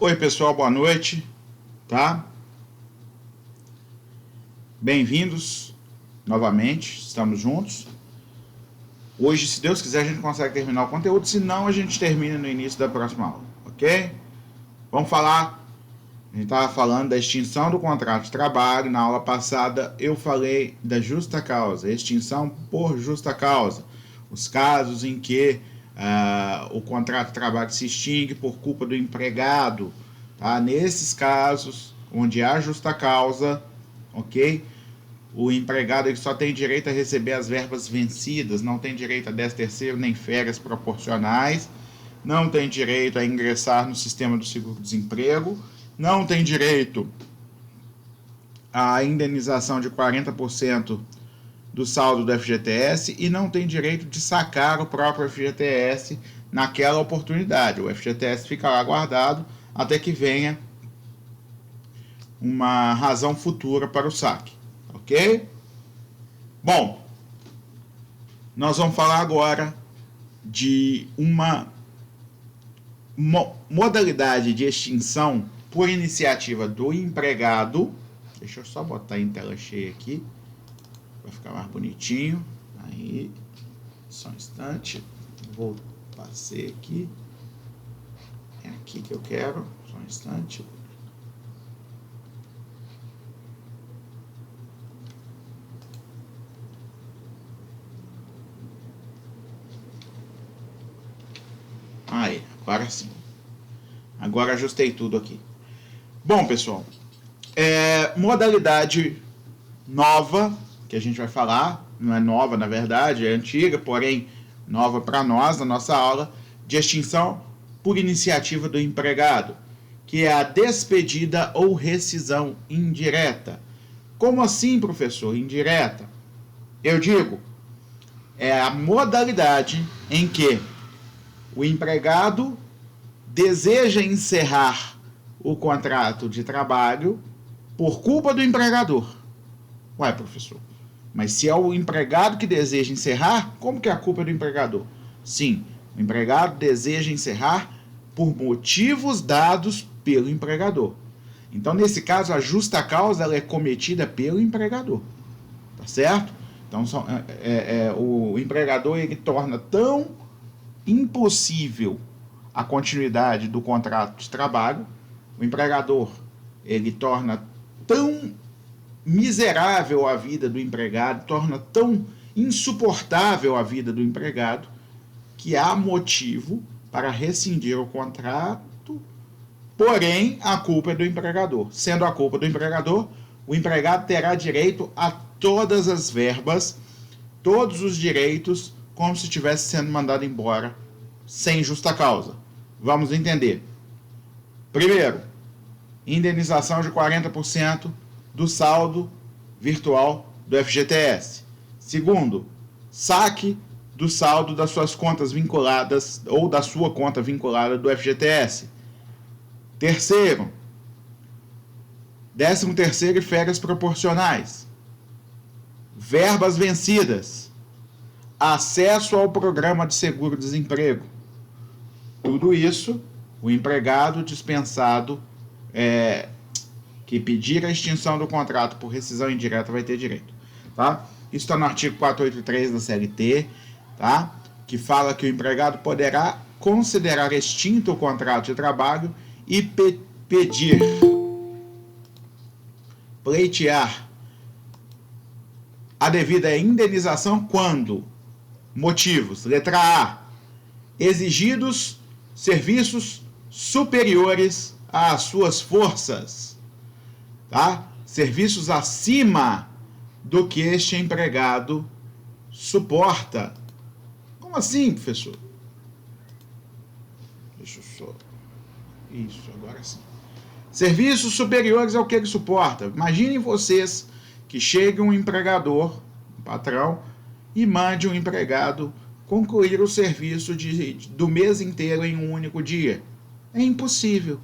Oi pessoal, boa noite, tá? Bem-vindos novamente, estamos juntos. Hoje, se Deus quiser, a gente consegue terminar o conteúdo, se não, a gente termina no início da próxima aula, ok? Vamos falar, a gente estava falando da extinção do contrato de trabalho. Na aula passada eu falei da justa causa, extinção por justa causa. Os casos em que o contrato de trabalho se extingue por culpa do empregado, tá? Nesses casos onde há justa causa, ok? O empregado ele só tem direito a receber as verbas vencidas, não tem direito a 13º nem férias proporcionais, não tem direito a ingressar no sistema do seguro-desemprego, não tem direito à indenização de 40% do saldo do FGTS e não tem direito de sacar o próprio FGTS naquela oportunidade. O FGTS fica lá guardado até que venha uma razão futura para o saque, ok? Bom, nós vamos falar agora de uma modalidade de extinção por iniciativa do empregado. Deixa eu só botar em tela cheia aqui, vai ficar mais bonitinho. Aí, só um instante, vou passar aqui. É aqui que eu quero, só um instante. Aí, agora sim. Agora ajustei tudo aqui. Bom, pessoal, modalidade nova que a gente vai falar, não é nova na verdade, é antiga, porém nova para nós, na nossa aula, de extinção por iniciativa do empregado, que é a despedida ou rescisão indireta. Como assim, professor, indireta? Eu digo, é a modalidade em que o empregado deseja encerrar o contrato de trabalho por culpa do empregador. Ué, professor, mas se é o empregado que deseja encerrar, como que é a culpa é do empregador? Sim, o empregado deseja encerrar por motivos dados pelo empregador. Então, nesse caso, a justa causa ela é cometida pelo empregador, tá certo? Então, o empregador ele torna tão impossível a continuidade do contrato de trabalho, o empregador ele torna tão miserável a vida do empregado, torna tão insuportável a vida do empregado, que há motivo para rescindir o contrato, porém a culpa é do empregador. Sendo a culpa do empregador, o empregado terá direito a todas as verbas, todos os direitos, como se estivesse sendo mandado embora sem justa causa. Vamos entender. Primeiro, indenização de 40% do saldo virtual do FGTS. Segundo, saque do saldo das suas contas vinculadas ou da sua conta vinculada do FGTS. Terceiro, 13º e férias proporcionais. Verbas vencidas. Acesso ao programa de seguro-desemprego. Tudo isso, o empregado dispensado que pedir a extinção do contrato por rescisão indireta vai ter direito, tá? Isso está no artigo 483 da CLT, tá? Que fala que o empregado poderá considerar extinto o contrato de trabalho e pedir, pleitear a devida indenização quando motivos, letra A, exigidos serviços superiores às suas forças, tá? Serviços acima do que este empregado suporta. Como assim, professor? Deixa eu só... Isso, agora sim. Serviços superiores ao que ele suporta. Imaginem vocês que chegue um empregador, um patrão, e mande um empregado concluir o serviço do mês inteiro em um único dia. É impossível,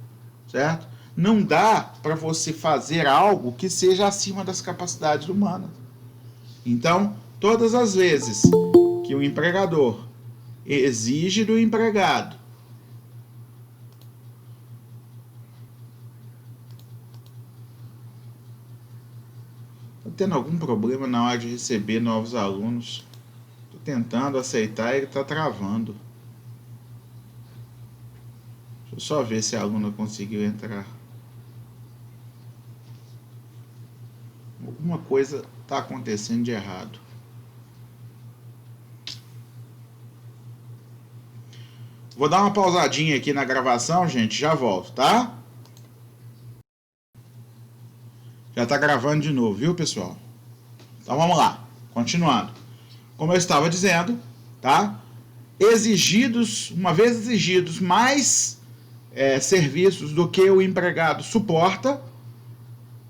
certo? Não dá para você fazer algo que seja acima das capacidades humanas. Então, todas as vezes que o empregador exige do empregado tendo algum problema na hora de receber novos alunos. Tô tentando aceitar e ele tá travando. Deixa eu só ver se a aluna conseguiu entrar. Alguma coisa tá acontecendo de errado. Vou dar uma pausadinha aqui na gravação, gente, já volto, tá? Já tá gravando de novo, viu, pessoal? Então vamos lá, continuando. Como eu estava dizendo, tá? Uma vez exigidos mais serviços do que o empregado suporta,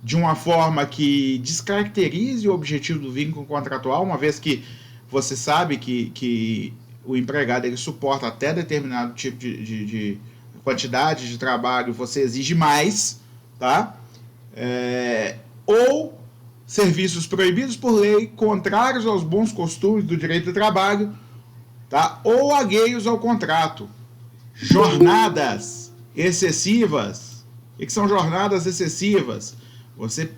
de uma forma que descaracterize o objetivo do vínculo contratual, uma vez que você sabe que o empregado ele suporta até determinado tipo de quantidade de trabalho, você exige mais, tá? Ou serviços proibidos por lei, contrários aos bons costumes do direito do trabalho, tá? Ou alheios ao contrato. Jornadas excessivas. O que são jornadas excessivas? Você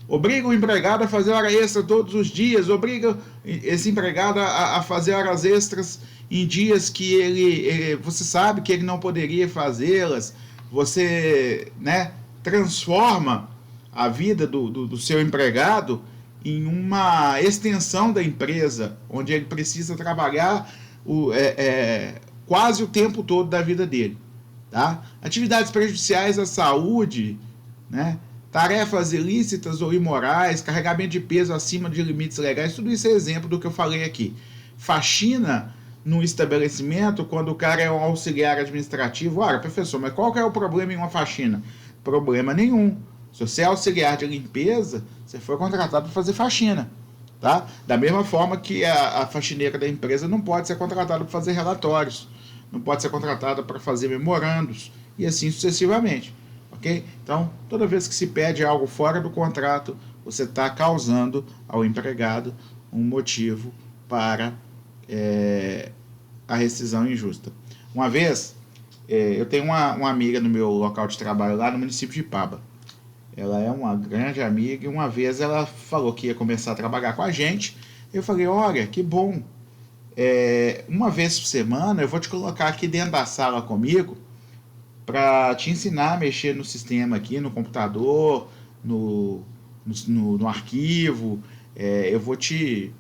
obriga o empregado a fazer hora extra todos os dias, obriga esse empregado a fazer horas extras em dias que você sabe que ele não poderia fazê-las. Você, né, transforma a vida do seu empregado em uma extensão da empresa, onde ele precisa trabalhar quase o tempo todo da vida dele. Tá? Atividades prejudiciais à saúde, né? Tarefas ilícitas ou imorais, carregamento de peso acima de limites legais, tudo isso é exemplo do que eu falei aqui. Faxina no estabelecimento, quando o cara é um auxiliar administrativo. Ora, professor, mas qual que é o problema em uma faxina? Problema nenhum. Se você é auxiliar de limpeza, você foi contratado para fazer faxina. Tá? Da mesma forma que a faxineira da empresa não pode ser contratada para fazer relatórios, não pode ser contratada para fazer memorandos, e assim sucessivamente. Okay? Então, toda vez que se pede algo fora do contrato, você está causando ao empregado um motivo para a rescisão injusta. Uma vez, eu tenho uma amiga no meu local de trabalho lá no município de Ipaba. Ela é uma grande amiga e uma vez ela falou que ia começar a trabalhar com a gente. Eu falei, olha, que bom. Uma vez por semana eu vou te colocar aqui dentro da sala comigo para te ensinar a mexer no sistema aqui, no computador, no arquivo. Eu vou te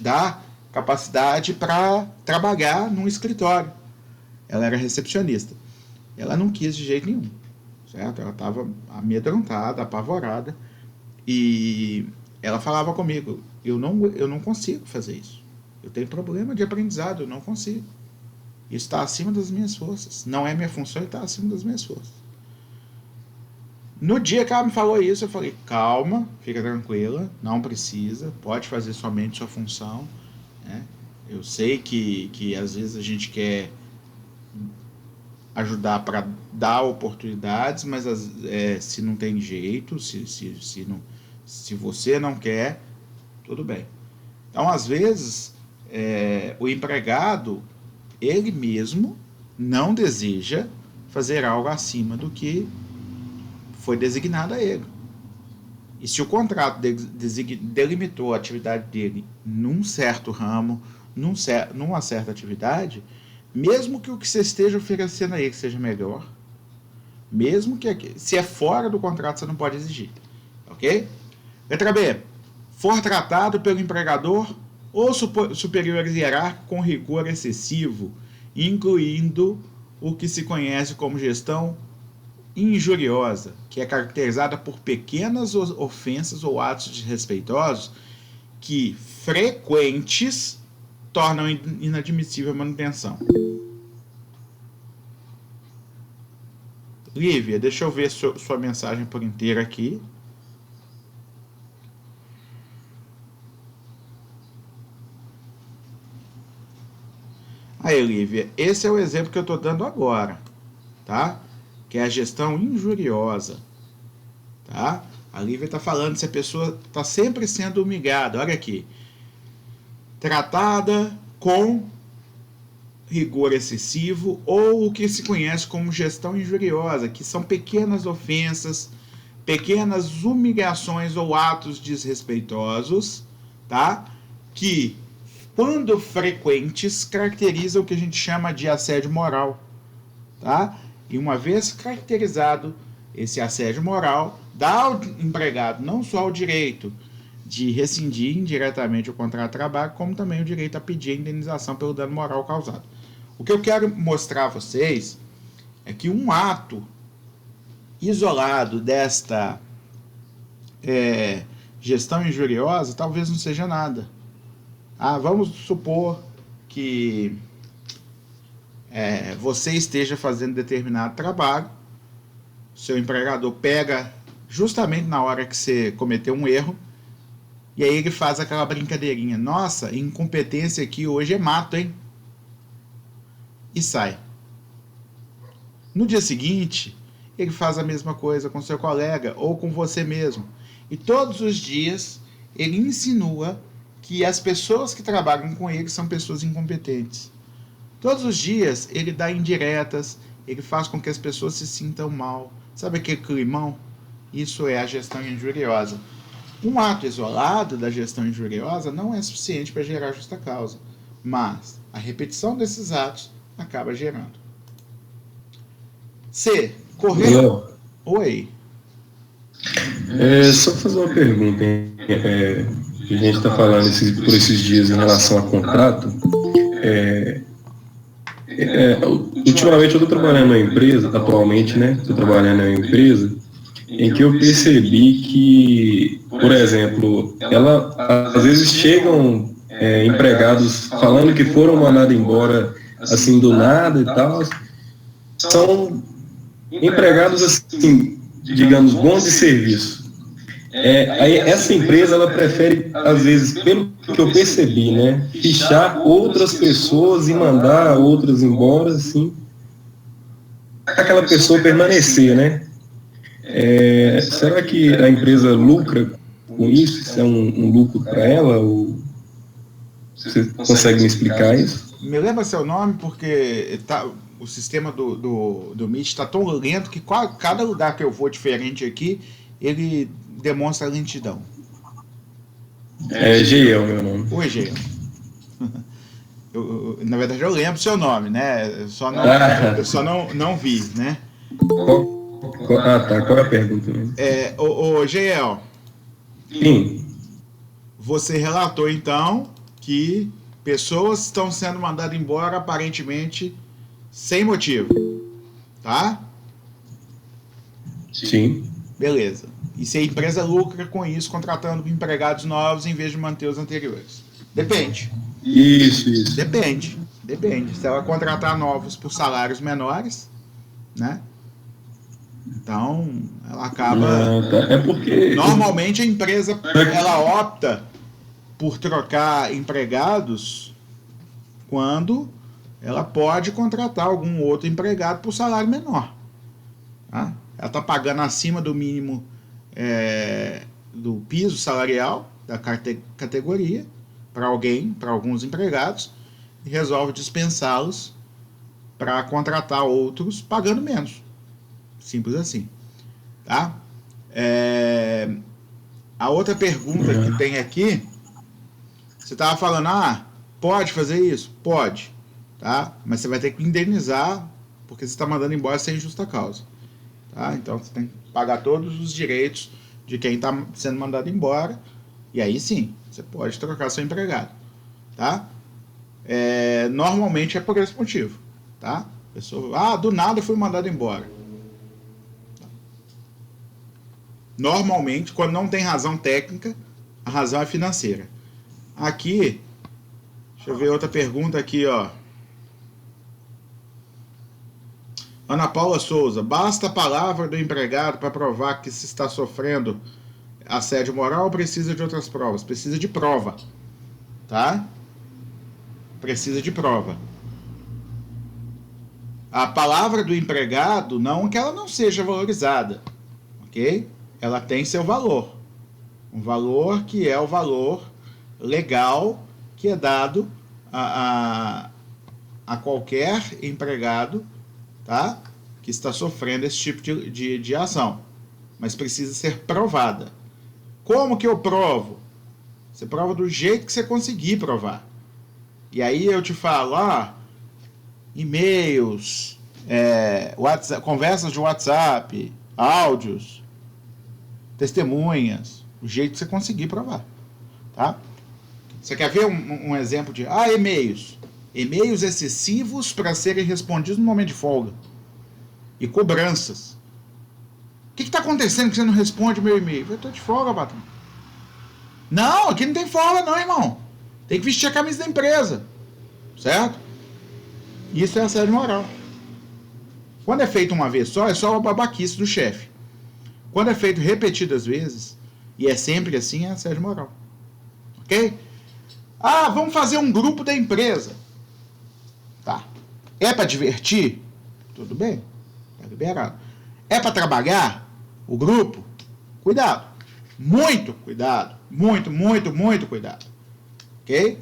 dar capacidade para trabalhar num escritório. Ela era recepcionista. Ela não quis de jeito nenhum. Certo? Ela estava amedrontada, apavorada, e ela falava comigo, eu não consigo fazer isso. Eu tenho problema de aprendizado, eu não consigo. Isso está acima das minhas forças. Não é minha função e está acima das minhas forças. No dia que ela me falou isso, eu falei, calma, fica tranquila, não precisa, pode fazer somente sua função. Né? Eu sei que às vezes a gente quer ajudar para dar oportunidades, mas se não tem jeito, se você não quer, tudo bem. Então, às vezes, o empregado, ele mesmo não deseja fazer algo acima do que foi designado a ele. E se o contrato delimitou a atividade dele num certo ramo, numa certa atividade, mesmo que o que você esteja oferecendo a ele seja melhor, mesmo que se é fora do contrato você não pode exigir, ok? Letra B. For tratado pelo empregador ou superior hierárquico com rigor excessivo, incluindo o que se conhece como gestão injuriosa, que é caracterizada por pequenas ofensas ou atos desrespeitosos que frequentes tornam inadmissível a manutenção. Lívia, deixa eu ver sua mensagem por inteiro aqui. Aí, Lívia, esse é o exemplo que eu estou dando agora, tá? Que é a gestão injuriosa, tá? A Lívia está falando se a pessoa está sempre sendo humilhada. Olha aqui. Tratada com rigor excessivo ou o que se conhece como gestão injuriosa, que são pequenas ofensas, pequenas humilhações ou atos desrespeitosos, tá? Que, quando frequentes, caracterizam o que a gente chama de assédio moral, tá? E uma vez caracterizado esse assédio moral, dá ao empregado não só o direito de rescindir indiretamente o contrato de trabalho, como também o direito a pedir a indenização pelo dano moral causado. O que eu quero mostrar a vocês é que um ato isolado desta gestão injuriosa talvez não seja nada. Vamos supor que você esteja fazendo determinado trabalho, seu empregador pega justamente na hora que você cometeu um erro, e aí ele faz aquela brincadeirinha: nossa, incompetência aqui hoje é mato, hein? E sai. No dia seguinte, ele faz a mesma coisa com seu colega ou com você mesmo. E todos os dias ele insinua que as pessoas que trabalham com ele são pessoas incompetentes. Todos os dias ele dá indiretas, ele faz com que as pessoas se sintam mal. Sabe aquele climão? Isso é a gestão injuriosa. Um ato isolado da gestão injuriosa não é suficiente para gerar justa causa, mas a repetição desses atos acaba gerando. C. Correto. Oi. Só fazer uma pergunta, hein? A gente está falando por esses dias em relação a contrato. Ultimamente eu estou trabalhando numa empresa, atualmente, né? Estou trabalhando numa empresa em que eu percebi que, por exemplo, às vezes chegam empregados falando que foram mandados embora assim do nada e tal. São empregados assim, digamos, bons de serviço. Aí essa empresa ela prefere, às vezes, pelo que eu percebi, né, fichar outras pessoas e mandar outras embora, assim, para aquela pessoa permanecer, né? Será que a empresa lucra com isso? Isso é um lucro para ela? Ou você consegue me explicar isso? Me lembra seu nome, porque o sistema do Meet está tão lento que cada lugar que eu vou diferente aqui, ele demonstra lentidão. Geiel, meu nome. Oi, Geiel. Na verdade, eu lembro seu nome, né? Eu só não vi, né? Tá. Qual é a pergunta? Geiel. Sim. Você relatou, então, que pessoas estão sendo mandadas embora aparentemente sem motivo, tá? Sim. Beleza. E se a empresa lucra com isso, contratando empregados novos em vez de manter os anteriores? Depende. Isso. Depende. Se ela contratar novos por salários menores, né? Então, ela acaba... É porque... Normalmente a empresa, ela opta por trocar empregados quando ela pode contratar algum outro empregado por salário menor. Tá? Ela está pagando acima do mínimo do piso salarial da categoria para alguns empregados, e resolve dispensá-los para contratar outros pagando menos. Simples assim. Tá? A outra pergunta que tem aqui, você estava falando, pode fazer isso? Pode. Tá? Mas você vai ter que indenizar, porque você está mandando embora sem justa causa. Tá? Então você tem que pagar todos os direitos de quem está sendo mandado embora, e aí sim, você pode trocar seu empregado. Tá? Normalmente é por esse motivo. Tá? A pessoa, do nada fui mandado embora. Normalmente, quando não tem razão técnica, a razão é financeira. Aqui, deixa eu ver outra pergunta aqui, ó. Ana Paula Souza, basta a palavra do empregado para provar que se está sofrendo assédio moral ou precisa de outras provas? Precisa de prova, tá? Precisa de prova. A palavra do empregado, não que ela não seja valorizada, ok? Ela tem seu valor. Um valor que é o valor legal que é dado a qualquer empregado, tá? Que está sofrendo esse tipo de ação. mas precisa ser provada. Como que eu provo? Você prova do jeito que você conseguir provar. E aí eu te falo, e-mails, WhatsApp, conversas de WhatsApp, áudios, testemunhas, o jeito que você conseguir provar, tá? Você quer ver um exemplo de e-mails? E-mails excessivos para serem respondidos no momento de folga. E cobranças. O que está acontecendo que você não responde o meu e-mail? Eu estou de folga, patrão. Não, aqui não tem folga não, irmão. Tem que vestir a camisa da empresa. Certo? Isso é assédio moral. Quando é feito uma vez só, é só uma babaquice do chefe. Quando é feito repetidas vezes, e é sempre assim, é assédio moral. Ok? Vamos fazer um grupo da empresa. Tá. É para divertir? Tudo bem. Tá liberado. É para trabalhar? O grupo? Cuidado. Muito cuidado. Muito, muito, muito cuidado. Ok?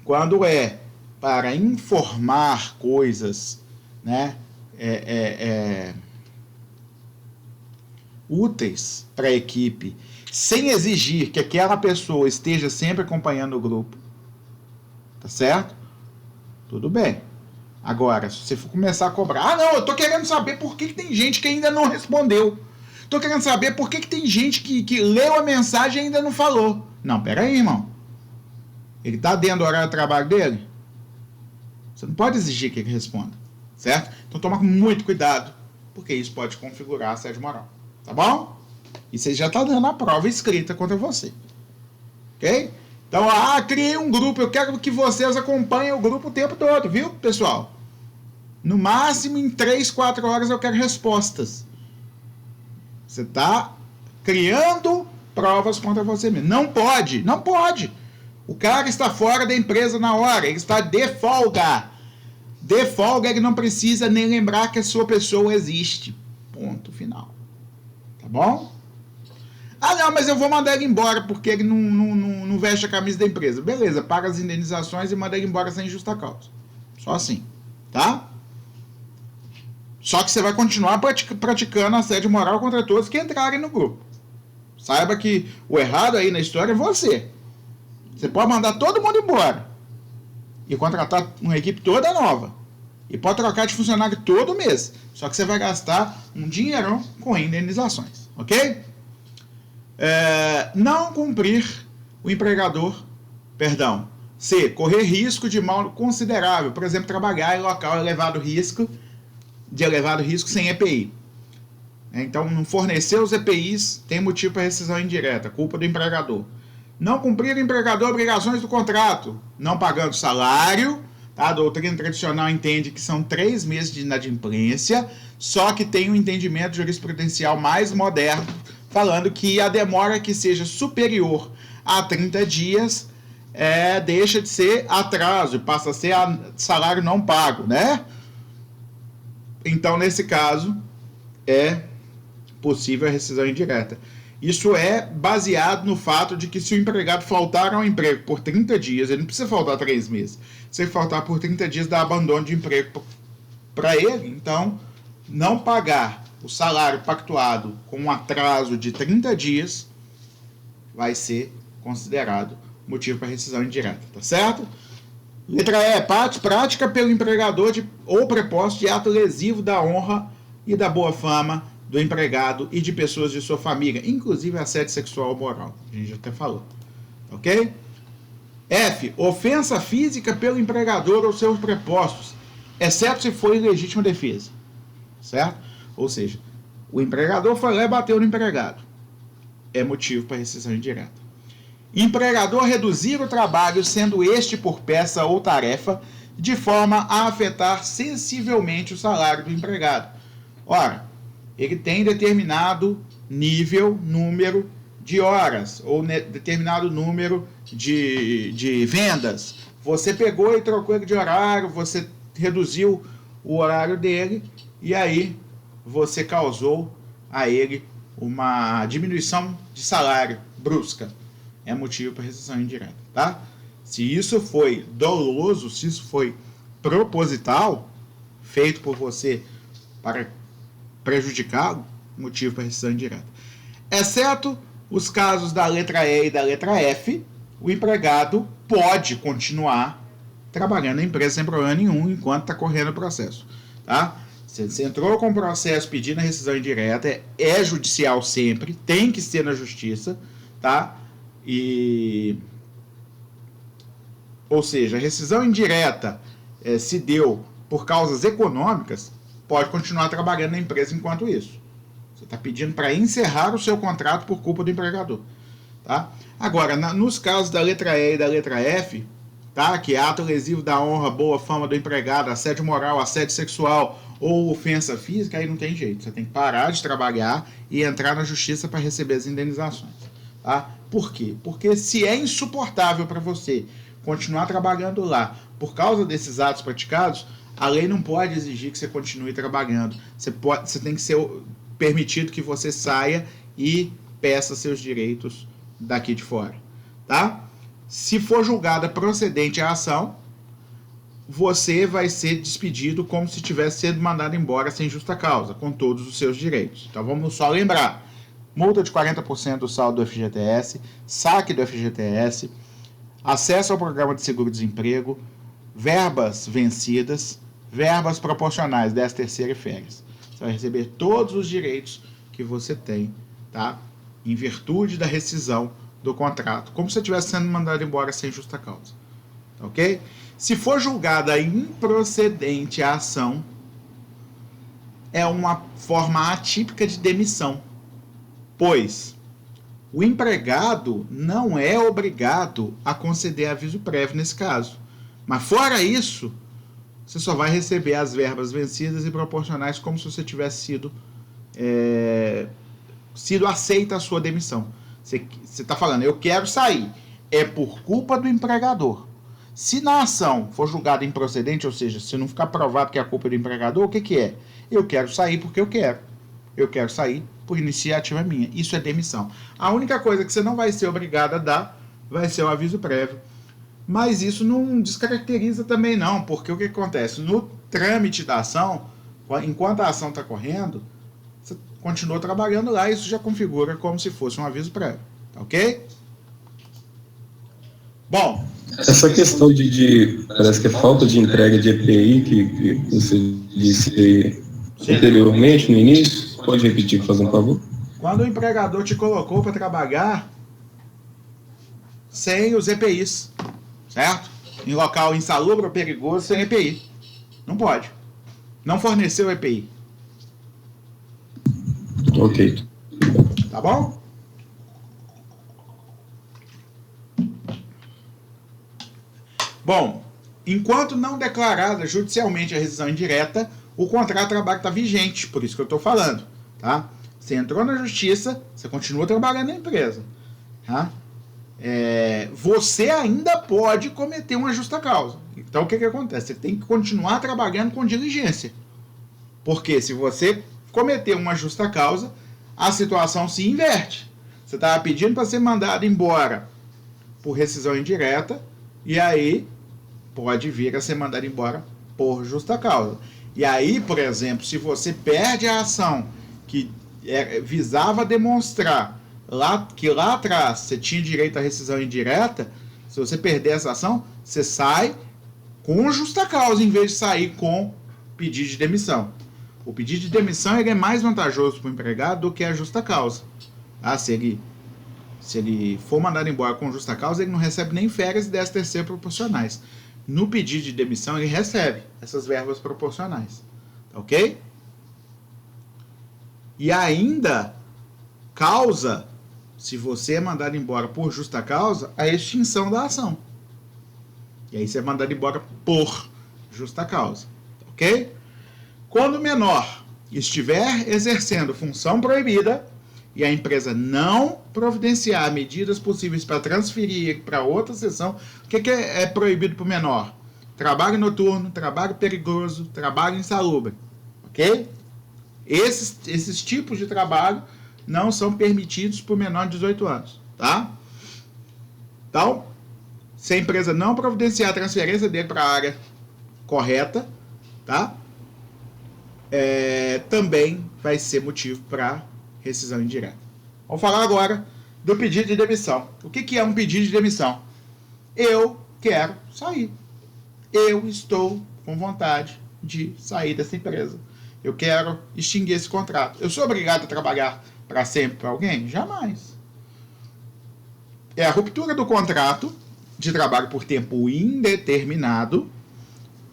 Quando é para informar coisas, né, úteis para a equipe, sem exigir que aquela pessoa esteja sempre acompanhando o grupo, tá certo? Tudo bem. Agora, se você for começar a cobrar, não, eu tô querendo saber por que tem gente que ainda não respondeu. Tô querendo saber por que tem gente que leu a mensagem e ainda não falou. Não, pera aí, irmão. Ele tá dentro do horário de trabalho dele? Você não pode exigir que ele responda, certo? Então toma muito cuidado, porque isso pode configurar assédio moral, tá bom? E você já tá dando a prova escrita contra você, ok? Então, criei um grupo, eu quero que vocês acompanhem o grupo o tempo todo, viu, pessoal? No máximo, em 3, 4 horas eu quero respostas. Você tá criando provas contra você mesmo. Não pode, não pode. O cara está fora da empresa na hora, ele está de folga. De folga, ele não precisa nem lembrar que a sua pessoa existe. Ponto final. Tá bom? Não, mas eu vou mandar ele embora porque ele não veste a camisa da empresa. Beleza, paga as indenizações e manda ele embora sem justa causa. Só assim, tá? Só que você vai continuar praticando assédio moral contra todos que entrarem no grupo. Saiba que o errado aí na história é você. Você pode mandar todo mundo embora e contratar uma equipe toda nova. E pode trocar de funcionário todo mês. Só que você vai gastar um dinheirão com indenizações, ok? Não cumprir o empregador, C, correr risco de mal considerável, por exemplo, trabalhar em local de elevado risco sem EPI. Então, não fornecer os EPIs tem motivo para rescisão indireta, culpa do empregador. Não cumprir o empregador obrigações do contrato, não pagando salário, tá? A doutrina tradicional entende que são 3 meses de inadimplência, só que tem um entendimento jurisprudencial mais moderno, falando que a demora que seja superior a 30 dias deixa de ser atraso, passa a ser salário não pago, né? Então, nesse caso, é possível a rescisão indireta. Isso é baseado no fato de que se o empregado faltar ao emprego por 30 dias, ele não precisa faltar 3 meses. Se ele faltar por 30 dias, dá abandono de emprego para ele. Então, não pagar o salário pactuado com um atraso de 30 dias vai ser considerado motivo para rescisão indireta, tá certo? Letra E, prática pelo empregador ou preposto de ato lesivo da honra e da boa fama do empregado e de pessoas de sua família, inclusive assédio sexual ou moral. A gente já até falou. Ok? F, ofensa física pelo empregador ou seus prepostos, exceto se for em legítima defesa. Certo? Ou seja, o empregador foi lá e bateu no empregado. É motivo para rescisão indireta. Empregador reduzir o trabalho, sendo este por peça ou tarefa, de forma a afetar sensivelmente o salário do empregado. Ora, ele tem determinado número de horas, ou determinado número de vendas. Você pegou e trocou ele de horário, você reduziu o horário dele, e aí você causou a ele uma diminuição de salário brusca. É motivo para rescisão indireta, tá? Se isso foi doloso, se isso foi proposital, feito por você para prejudicá-lo, motivo para rescisão indireta. Exceto os casos da letra E e da letra F, o empregado pode continuar trabalhando na empresa sem problema nenhum enquanto está correndo o processo. Tá? Você entrou com o processo pedindo a rescisão indireta, é judicial sempre, tem que ser na justiça, tá? Ou seja, a rescisão indireta se deu por causas econômicas, pode continuar trabalhando na empresa enquanto isso. Você está pedindo para encerrar o seu contrato por culpa do empregador. Tá? Agora, nos casos da letra E e da letra F, tá? Que é ato lesivo da honra, boa fama do empregado, assédio moral, assédio sexual ou ofensa física, aí não tem jeito. Você tem que parar de trabalhar e entrar na justiça para receber as indenizações. Tá? Por quê? Porque se é insuportável para você continuar trabalhando lá por causa desses atos praticados, a lei não pode exigir que você continue trabalhando. Você tem que ser permitido que você saia e peça seus direitos daqui de fora. Tá? Se for julgada procedente a ação, você vai ser despedido como se tivesse sido mandado embora sem justa causa, com todos os seus direitos. Então vamos só lembrar: multa de 40% do saldo do FGTS, saque do FGTS, acesso ao programa de seguro-desemprego, verbas vencidas, verbas proporcionais, 13ª e férias. Você vai receber todos os direitos que você tem, tá? Em virtude da rescisão do contrato, como se você estivesse sendo mandado embora sem justa causa. Ok? Se for julgada improcedente a ação, é uma forma atípica de demissão, pois o empregado não é obrigado a conceder aviso prévio nesse caso. Mas fora isso, você só vai receber as verbas vencidas e proporcionais como se você tivesse sido aceita a sua demissão. Você está falando, eu quero sair. É por culpa do empregador. Se na ação for julgada improcedente, ou seja, se não ficar provado que é a culpa do empregador, o que é? Eu quero sair porque eu quero. Eu quero sair por iniciativa minha. Isso é demissão. A única coisa que você não vai ser obrigado a dar vai ser o aviso prévio. Mas isso não descaracteriza também não, porque o que acontece? No trâmite da ação, enquanto a ação está correndo, você continua trabalhando lá e isso já configura como se fosse um aviso prévio. Tá ok? Bom, essa questão parece que é falta de entrega de EPI, que você disse anteriormente, no início, pode repetir, fazer um favor? Quando o empregador te colocou para trabalhar sem os EPIs, certo? Em local insalubre ou perigoso, sem EPI. Não pode. Não forneceu EPI. Ok. Tá bom? Bom, enquanto não declarada judicialmente a rescisão indireta, o contrato de trabalho está vigente, por isso que eu estou falando, tá? Você entrou na justiça, você continua trabalhando na empresa, tá? Você ainda pode cometer uma justa causa. Então o que acontece? Você tem que continuar trabalhando com diligência, porque se você cometer uma justa causa, a situação se inverte. Você estava pedindo para ser mandado embora por rescisão indireta, e aí pode vir a ser mandado embora por justa causa. E aí, por exemplo, se você perde a ação que visava demonstrar que lá atrás você tinha direito à rescisão indireta, se você perder essa ação, você sai com justa causa em vez de sair com pedido de demissão. O pedido de demissão ele é mais vantajoso para o empregado do que a justa causa. Tá? Se ele for mandado embora com justa causa, ele não recebe nem férias e 13ª proporcionais. No pedido de demissão, ele recebe essas verbas proporcionais. Ok? E ainda causa, se você é mandado embora por justa causa, a extinção da ação. E aí você é mandado embora por justa causa. Ok? Quando o menor estiver exercendo função proibida e a empresa não providenciar medidas possíveis para transferir para outra seção, o que é proibido para o menor? Trabalho noturno, trabalho perigoso, trabalho insalubre. Ok? Esses tipos de trabalho não são permitidos por menor de 18 anos. Tá? Então, se a empresa não providenciar a transferência dele para a área correta, tá? também vai ser motivo para rescisão indireta. Vamos falar agora do pedido de demissão. O que é um pedido de demissão? Eu quero sair. Eu estou com vontade de sair dessa empresa. Eu quero extinguir esse contrato. Eu sou obrigado a trabalhar para sempre para alguém? Jamais. É a ruptura do contrato de trabalho por tempo indeterminado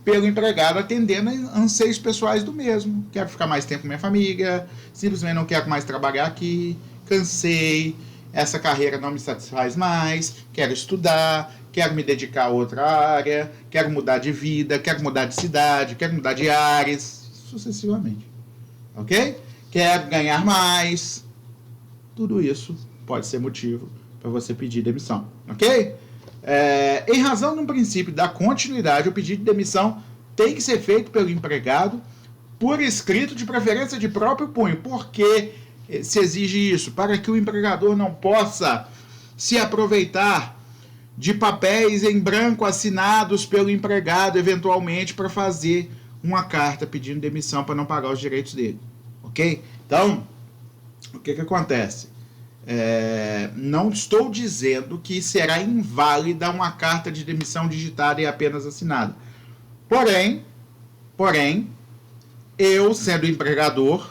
pelo empregado atendendo a anseios pessoais do mesmo. Quero ficar mais tempo com minha família, simplesmente não quero mais trabalhar aqui, cansei, essa carreira não me satisfaz mais, quero estudar, quero me dedicar a outra área, quero mudar de vida, quero mudar de cidade, quero mudar de áreas, sucessivamente. Ok? Quero ganhar mais. Tudo isso pode ser motivo para você pedir demissão. Ok? Em razão do princípio da continuidade, o pedido de demissão tem que ser feito pelo empregado por escrito, de preferência de próprio punho. Por que se exige isso? Para que o empregador não possa se aproveitar de papéis em branco assinados pelo empregado, eventualmente, para fazer uma carta pedindo demissão para não pagar os direitos dele. Ok? Então, o que acontece? Não estou dizendo que será inválida uma carta de demissão digitada e apenas assinada. Porém, eu, sendo empregador,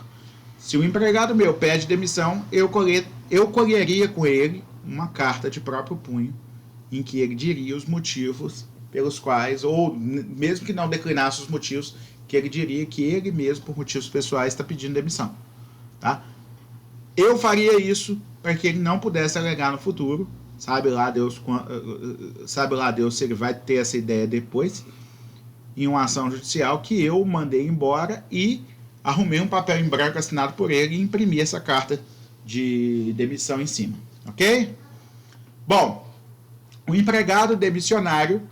se o empregado meu pede demissão, eu colheria com ele uma carta de próprio punho, em que ele diria os motivos pelos quais, ou mesmo que não declinasse os motivos, que ele diria que ele mesmo, por motivos pessoais, está pedindo demissão. Tá? Eu faria isso para que ele não pudesse alegar no futuro. Sabe lá Deus se ele vai ter essa ideia depois, em uma ação judicial, que eu mandei embora e arrumei um papel em branco assinado por ele e imprimi essa carta de demissão em cima. Ok? Bom, o empregado demissionário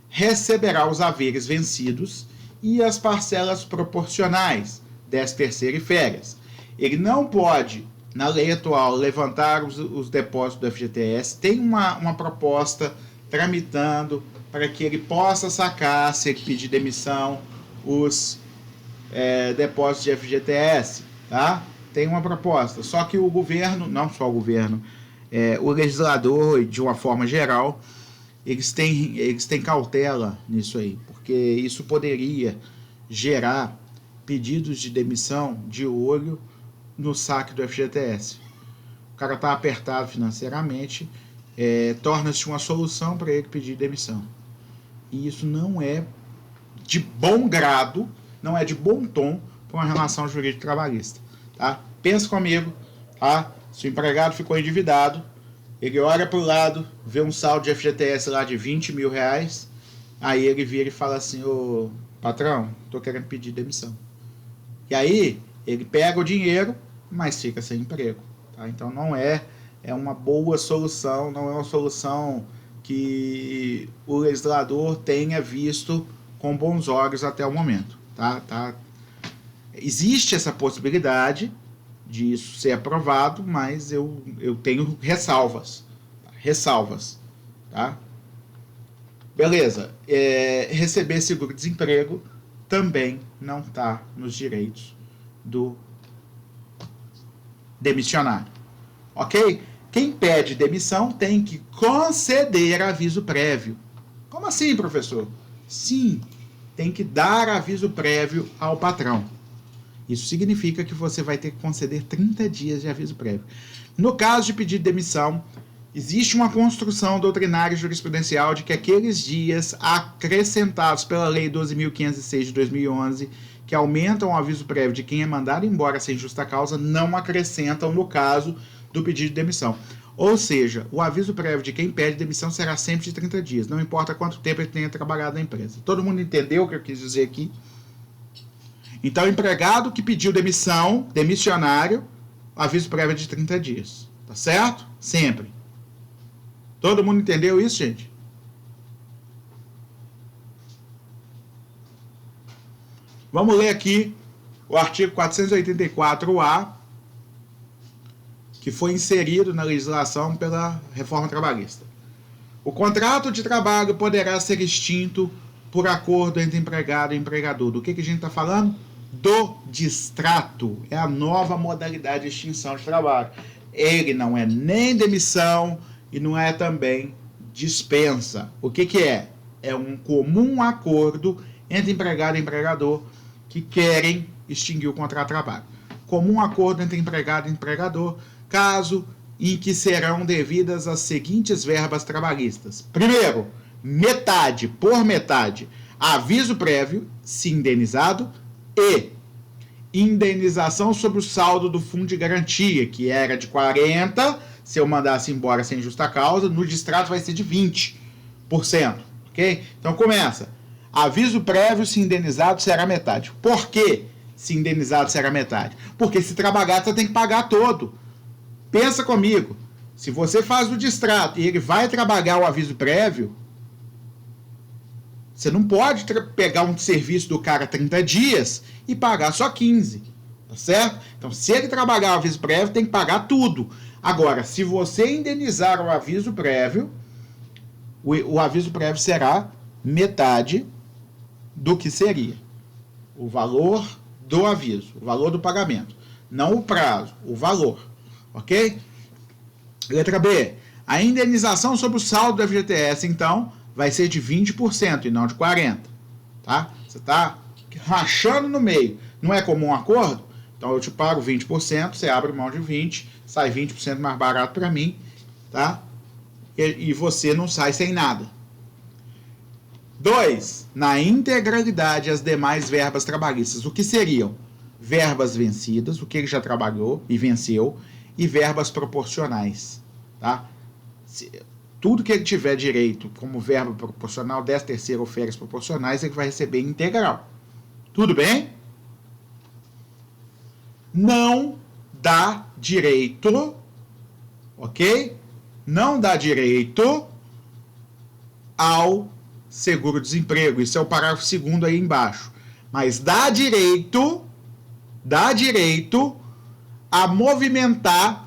receberá os haveres vencidos e as parcelas proporcionais, 13º e férias. Ele não pode, na lei atual, levantar os depósitos do FGTS. Tem uma proposta tramitando para que ele possa sacar, se ele pedir demissão, os depósitos de FGTS. Tá? Tem uma proposta. Só que o governo, não só o governo, o legislador, de uma forma geral, eles têm cautela nisso aí, porque isso poderia gerar pedidos de demissão de olho no saque do FGTS. O cara está apertado financeiramente, torna-se uma solução para ele pedir demissão. E isso não é de bom grado, não é de bom tom para uma relação jurídica trabalhista. Tá? Pensa comigo, tá? Se o empregado ficou endividado, ele olha para o lado, vê um saldo de FGTS lá de 20 mil reais, aí ele vira e fala assim: ô patrão, estou querendo pedir demissão. E aí ele pega o dinheiro, mas fica sem emprego. Tá? Então não é uma boa solução, não é uma solução que o legislador tenha visto com bons olhos até o momento. Tá? Existe essa possibilidade de isso ser aprovado, mas eu tenho ressalvas. Tá? Beleza. Receber seguro-desemprego também não está nos direitos do demissionário. Ok? Quem pede demissão tem que conceder aviso prévio. Como assim, professor? Sim, tem que dar aviso prévio ao patrão. Isso significa que você vai ter que conceder 30 dias de aviso prévio. No caso de pedir demissão, existe uma construção doutrinária e jurisprudencial de que aqueles dias acrescentados pela Lei 12.506 de 2011, que aumentam o aviso prévio de quem é mandado embora sem justa causa, não acrescentam no caso do pedido de demissão. Ou seja, o aviso prévio de quem pede demissão será sempre de 30 dias, não importa quanto tempo ele tenha trabalhado na empresa. Todo mundo entendeu o que eu quis dizer aqui? Então, o empregado que pediu demissão, demissionário, aviso prévio de 30 dias. Tá certo? Sempre. Todo mundo entendeu isso, gente? Vamos ler aqui o artigo 484-A, que foi inserido na legislação pela reforma trabalhista. O contrato de trabalho poderá ser extinto por acordo entre empregado e empregador. Do que a gente está falando? do distrato é a nova modalidade de extinção de trabalho. Ele não é nem demissão e não é também dispensa. O que é? É um comum acordo entre empregado e empregador que querem extinguir o contrato de trabalho. Comum acordo entre empregado e empregador, caso em que serão devidas as seguintes verbas trabalhistas. Primeiro, metade por metade, aviso prévio, se indenizado, e indenização sobre o saldo do fundo de garantia, que era de 40%, se eu mandasse embora sem justa causa, no distrato vai ser de 20%, ok? Então começa, aviso prévio, se indenizado, será metade. Por que se indenizado será metade? Porque se trabalhar, você tem que pagar todo. Pensa comigo, se você faz o distrato e ele vai trabalhar o aviso prévio, você não pode pegar um serviço do cara 30 dias e pagar só 15, tá certo? Então, se ele trabalhar o aviso prévio, tem que pagar tudo. Agora, se você indenizar o aviso prévio, o aviso prévio será metade do que seria o valor do aviso, o valor do pagamento. Não o prazo, o valor. Ok? Letra B. A indenização sobre o saldo do FGTS, então, vai ser de 20% e não de 40%. Tá? Você está rachando no meio. Não é comum acordo? Então eu te pago 20%, você abre mão de 20%, sai 20% mais barato para mim, tá? E você não sai sem nada. 2. Na integralidade, as demais verbas trabalhistas. O que seriam? Verbas vencidas, o que ele já trabalhou e venceu, e verbas proporcionais, tá? Tudo que ele tiver direito como verba proporcional, 13º ou férias proporcionais, ele vai receber integral. Tudo bem? Não dá direito, ok? Não dá direito ao seguro-desemprego. Isso é o parágrafo 2º aí embaixo. Mas dá direito a movimentar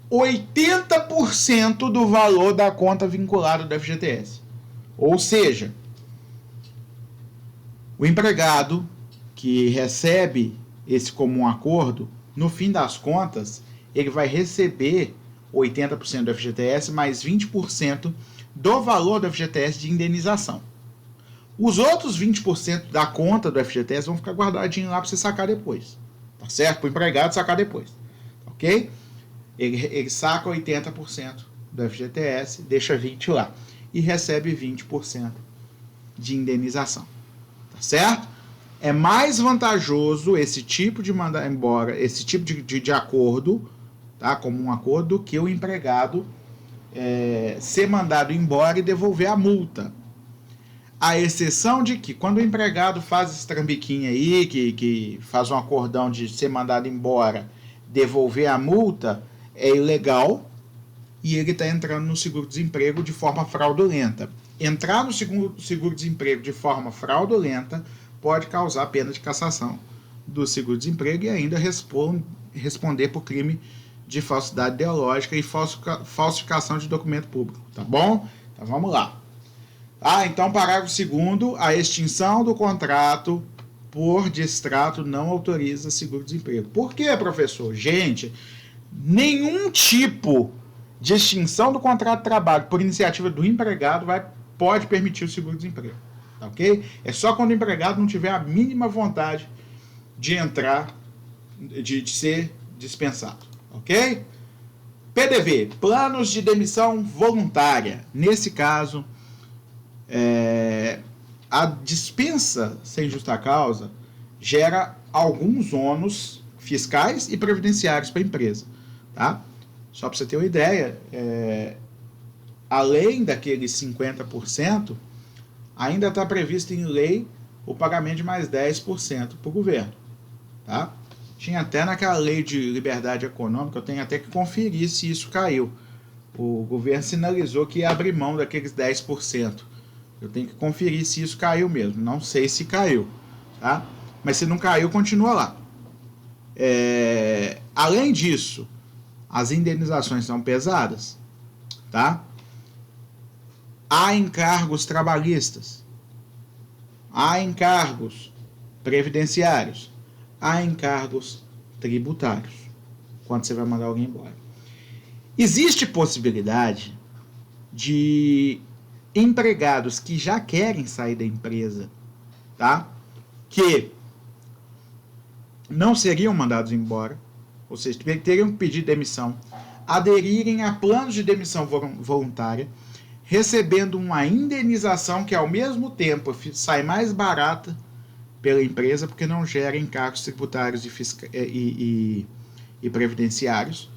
80% do valor da conta vinculada do FGTS. Ou seja, o empregado que recebe esse comum acordo, no fim das contas, ele vai receber 80% do FGTS mais 20% do valor do FGTS de indenização. Os outros 20% da conta do FGTS vão ficar guardadinhos lá para você sacar depois. Tá certo? Para o empregado sacar depois. Ok? Ele saca 80% do FGTS, deixa 20% lá. E recebe 20% de indenização. Tá certo? É mais vantajoso esse tipo de mandar embora, esse tipo de acordo, tá? Como um acordo, do que o empregado ser mandado embora e devolver a multa. A exceção de que, quando o empregado faz esse trambiquinho aí, que faz um acordão de ser mandado embora, devolver a multa, é ilegal e ele está entrando no seguro-desemprego de forma fraudulenta. Entrar no seguro-desemprego de forma fraudulenta pode causar pena de cassação do seguro-desemprego e ainda responder por crime de falsidade ideológica e falsificação de documento público, tá bom? Então vamos lá. Então, parágrafo 2º, a extinção do contrato por distrato não autoriza seguro-desemprego. Por quê, professor? Gente, nenhum tipo de extinção do contrato de trabalho por iniciativa do empregado pode permitir o seguro-desemprego. Tá, ok? É só quando o empregado não tiver a mínima vontade de entrar, de ser dispensado. Ok? PDV, planos de demissão voluntária. Nesse caso, a dispensa sem justa causa gera alguns ônus fiscais e previdenciários para a empresa. Tá? Só para você ter uma ideia, além daqueles 50%, ainda está previsto em lei o pagamento de mais 10% para o governo. Tá? Tinha até naquela lei de liberdade econômica, eu tenho até que conferir se isso caiu. O governo sinalizou que ia abrir mão daqueles 10%. Eu tenho que conferir se isso caiu mesmo. Não sei se caiu. Tá? Mas se não caiu, continua lá. Além disso, as indenizações são pesadas. Tá? Há encargos trabalhistas. Há encargos previdenciários. a encargos tributários, quando você vai mandar alguém embora. Existe possibilidade de empregados que já querem sair da empresa, tá? Que não seriam mandados embora, ou seja, teriam que pedir demissão, aderirem a planos de demissão voluntária, recebendo uma indenização que ao mesmo tempo sai mais barata pela empresa, porque não gera encargos tributários e previdenciários,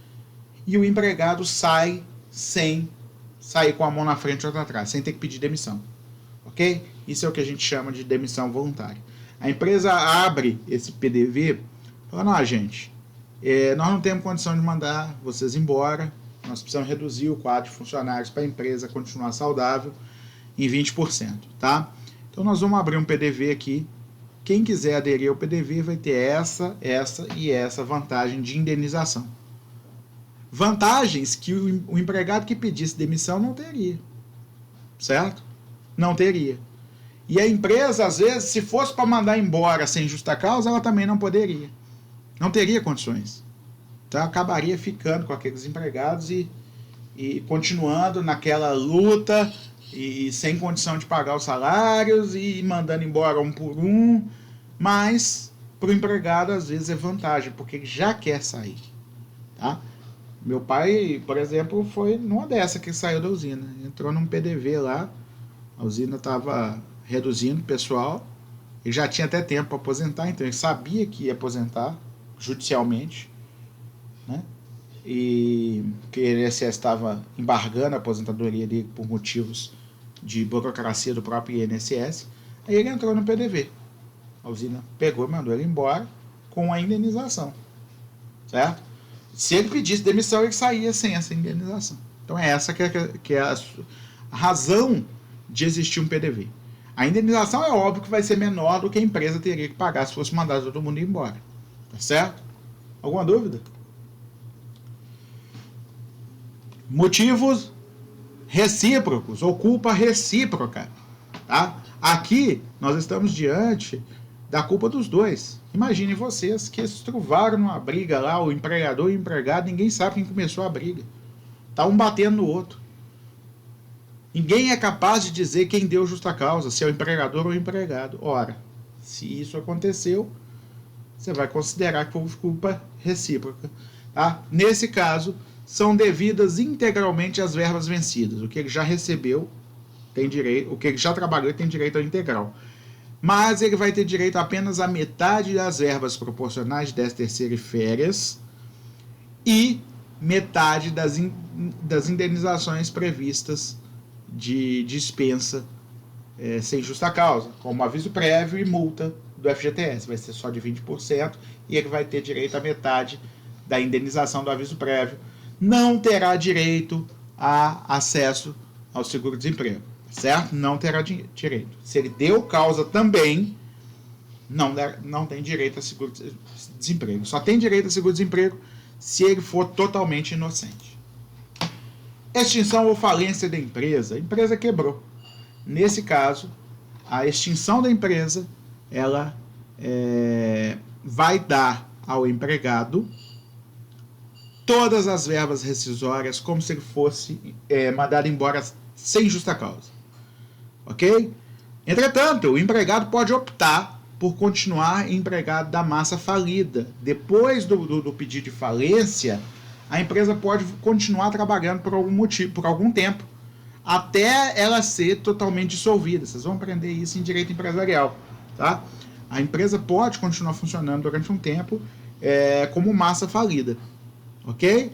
e o empregado sai sem sair com a mão na frente e outra atrás, sem ter que pedir demissão. Ok? Isso é o que a gente chama de demissão voluntária. A empresa abre esse PDV falando, gente, nós não temos condição de mandar vocês embora, nós precisamos reduzir o quadro de funcionários para a empresa continuar saudável em 20%, tá? Então nós vamos abrir um PDV aqui. Quem quiser aderir ao PDV vai ter essa e essa vantagem de indenização. Vantagens que o empregado que pedisse demissão não teria, certo? Não teria. E a empresa, às vezes, se fosse para mandar embora sem justa causa, ela também não poderia. Não teria condições. Então, acabaria ficando com aqueles empregados e continuando naquela luta e sem condição de pagar os salários e mandando embora um por um. Mas, para o empregado, às vezes, é vantagem, porque ele já quer sair. Tá? Meu pai, por exemplo, foi numa dessa que saiu da usina. Entrou num PDV lá, a usina estava reduzindo o pessoal, ele já tinha até tempo para aposentar, então ele sabia que ia aposentar judicialmente, né? E que o INSS estava embargando a aposentadoria dele por motivos de burocracia do próprio INSS. Aí ele entrou no PDV. A usina pegou e mandou ele embora com a indenização, certo? Se ele pedisse demissão, ele saía sem essa indenização. Então é essa que é a razão de existir um PDV. A indenização é óbvio que vai ser menor do que a empresa teria que pagar se fosse mandar todo mundo embora. Tá certo? Alguma dúvida? Motivos recíprocos, ou culpa recíproca. Tá? Aqui nós estamos diante da culpa dos dois. Imaginem vocês que se trovaram numa briga lá, o empregador e o empregado, ninguém sabe quem começou a briga. Tá um batendo no outro. Ninguém é capaz de dizer quem deu justa causa, se é o empregador ou o empregado. Ora, se isso aconteceu, você vai considerar que foi culpa recíproca. Tá? Nesse caso, são devidas integralmente as verbas vencidas. O que ele já recebeu tem direito, o que ele já trabalhou tem direito ao integral. Mas ele vai ter direito apenas a metade das verbas proporcionais de 13ª e férias e metade das indenizações previstas de dispensa sem justa causa, como aviso prévio e multa do FGTS. Vai ser só de 20% e ele vai ter direito a metade da indenização do aviso prévio. Não terá direito a acesso ao seguro-desemprego. Certo? Não terá direito. Se ele deu causa também, não tem direito a seguro-desemprego. Só tem direito a seguro-desemprego se ele for totalmente inocente. Extinção ou falência da empresa. A empresa quebrou. Nesse caso, a extinção da empresa, ela vai dar ao empregado todas as verbas rescisórias como se ele fosse mandado embora sem justa causa. Ok? Entretanto, o empregado pode optar por continuar empregado da massa falida. Depois do pedido de falência, a empresa pode continuar trabalhando por algum motivo, por algum tempo, até ela ser totalmente dissolvida. Vocês vão aprender isso em direito empresarial. Tá? A empresa pode continuar funcionando durante um tempo como massa falida. Ok?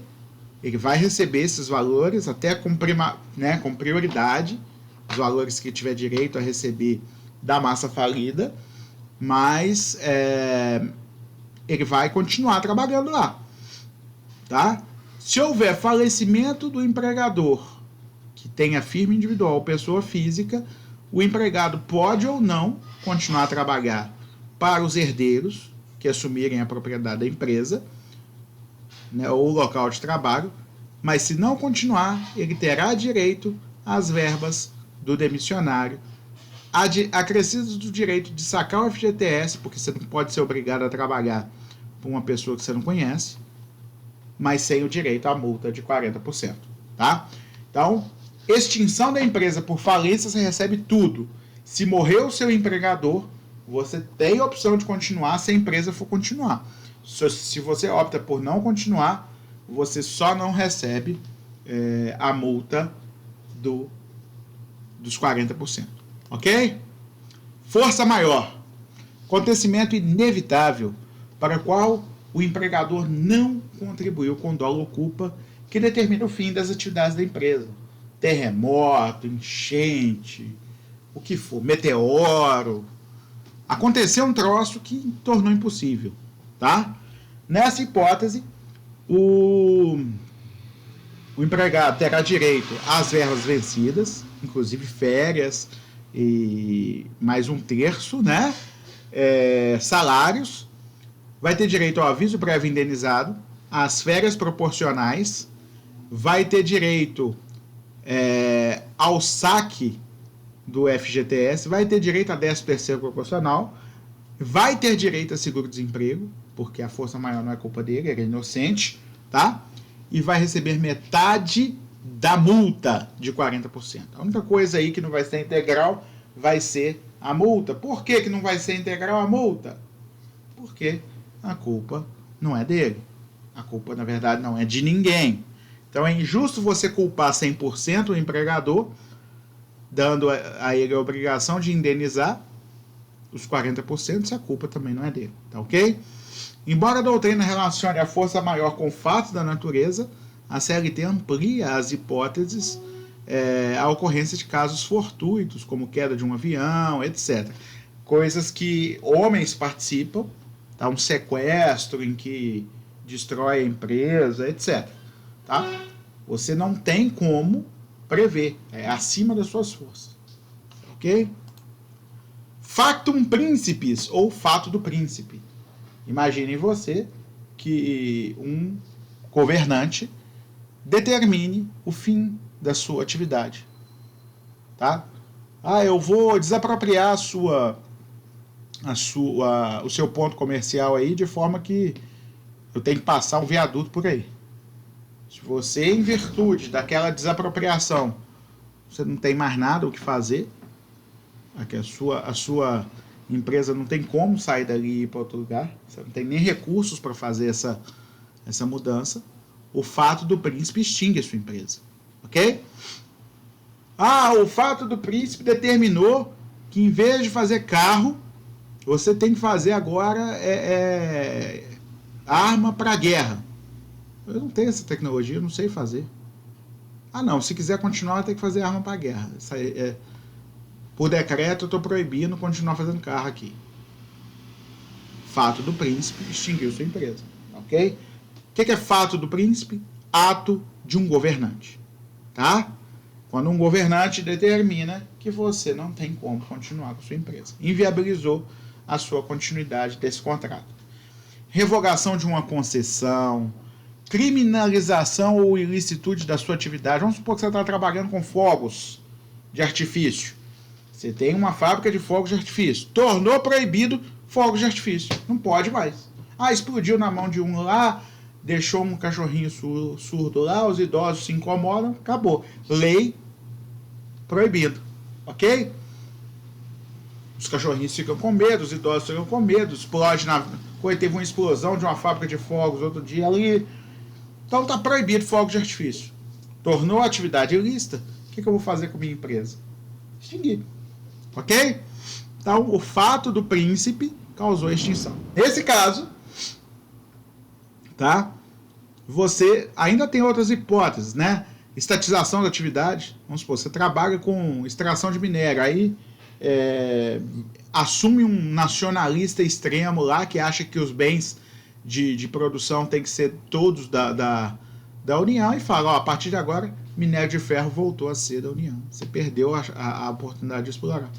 Ele vai receber esses valores até com prioridade, os valores que tiver direito a receber da massa falida, mas ele vai continuar trabalhando lá. Tá? Se houver falecimento do empregador, que tenha firma individual ou pessoa física, o empregado pode ou não continuar a trabalhar para os herdeiros, que assumirem a propriedade da empresa, ou o local de trabalho, mas se não continuar, ele terá direito às verbas do demissionário acrescido do direito de sacar o FGTS, porque você não pode ser obrigado a trabalhar por uma pessoa que você não conhece, mas sem o direito à multa de 40%, tá? Então, extinção da empresa por falência, você recebe tudo. Se morrer o seu empregador, você tem a opção de continuar se a empresa for continuar. Se você opta por não continuar, você só não recebe a multa dos 40%. Ok? Força maior. Acontecimento inevitável para o qual o empregador não contribuiu com dolo ou culpa que determina o fim das atividades da empresa. Terremoto, enchente, o que for, meteoro. Aconteceu um troço que tornou impossível, tá? Nessa hipótese, o empregado terá direito às verbas vencidas, inclusive férias e mais 1/3, né? Salários, vai ter direito ao aviso prévio indenizado, às férias proporcionais, vai ter direito ao saque do FGTS, vai ter direito a 13º proporcional, vai ter direito a seguro-desemprego, porque a força maior não é culpa dele, ele é inocente, tá? E vai receber metade da multa de 40%. A única coisa aí que não vai ser integral vai ser a multa. Por que não vai ser integral a multa? Porque a culpa não é dele. A culpa, na verdade, não é de ninguém. Então é injusto você culpar 100% o empregador, dando a ele a obrigação de indenizar os 40% se a culpa também não é dele. Tá ok? Embora a doutrina relacione a força maior com fatos da natureza, a CLT amplia as hipóteses à ocorrência de casos fortuitos, como queda de um avião, etc. Coisas que homens participam, tá? Um sequestro em que destrói a empresa, etc. Tá? Você não tem como prever, é acima das suas forças. Ok? Factum principis, ou fato do príncipe. Imaginem você que um governante determine o fim da sua atividade. Tá? Eu vou desapropriar o seu ponto comercial aí de forma que eu tenho que passar um viaduto por aí. Se você, em virtude daquela desapropriação, você não tem mais nada o que fazer, a sua empresa não tem como sair dali e ir para outro lugar, você não tem nem recursos para fazer essa mudança, o fato do príncipe extingue a sua empresa. Ok? O fato do príncipe determinou que, em vez de fazer carro, você tem que fazer agora arma para guerra. Eu não tenho essa tecnologia, eu não sei fazer. Não, se quiser continuar, tem que fazer arma para guerra. Isso aí, por decreto, eu estou proibindo continuar fazendo carro aqui. Fato do príncipe extinguiu sua empresa. Ok? O que é fato do príncipe? Ato de um governante. Tá? Quando um governante determina que você não tem como continuar com sua empresa. Inviabilizou a sua continuidade desse contrato. Revogação de uma concessão, criminalização ou ilicitude da sua atividade. Vamos supor que você está trabalhando com fogos de artifício. Você tem uma fábrica de fogos de artifício. Tornou proibido fogos de artifício. Não pode mais. Explodiu na mão de um lá, deixou um cachorrinho surdo lá, os idosos se incomodam, acabou. Lei proibido. Ok? Os cachorrinhos ficam com medo, os idosos ficam com medo, explode teve uma explosão de uma fábrica de fogos outro dia ali. Então está proibido fogo de artifício. Tornou a atividade ilícita. O que eu vou fazer com a minha empresa? Extinguir. Ok? Então, o fato do príncipe causou a extinção. Nesse caso, tá? Você ainda tem outras hipóteses, né? Estatização da atividade. Vamos supor, você trabalha com extração de minério. Aí assume um nacionalista extremo lá que acha que os bens de produção tem que ser todos da União e fala, a partir de agora, minério de ferro voltou a ser da União. Você perdeu a oportunidade de explorar.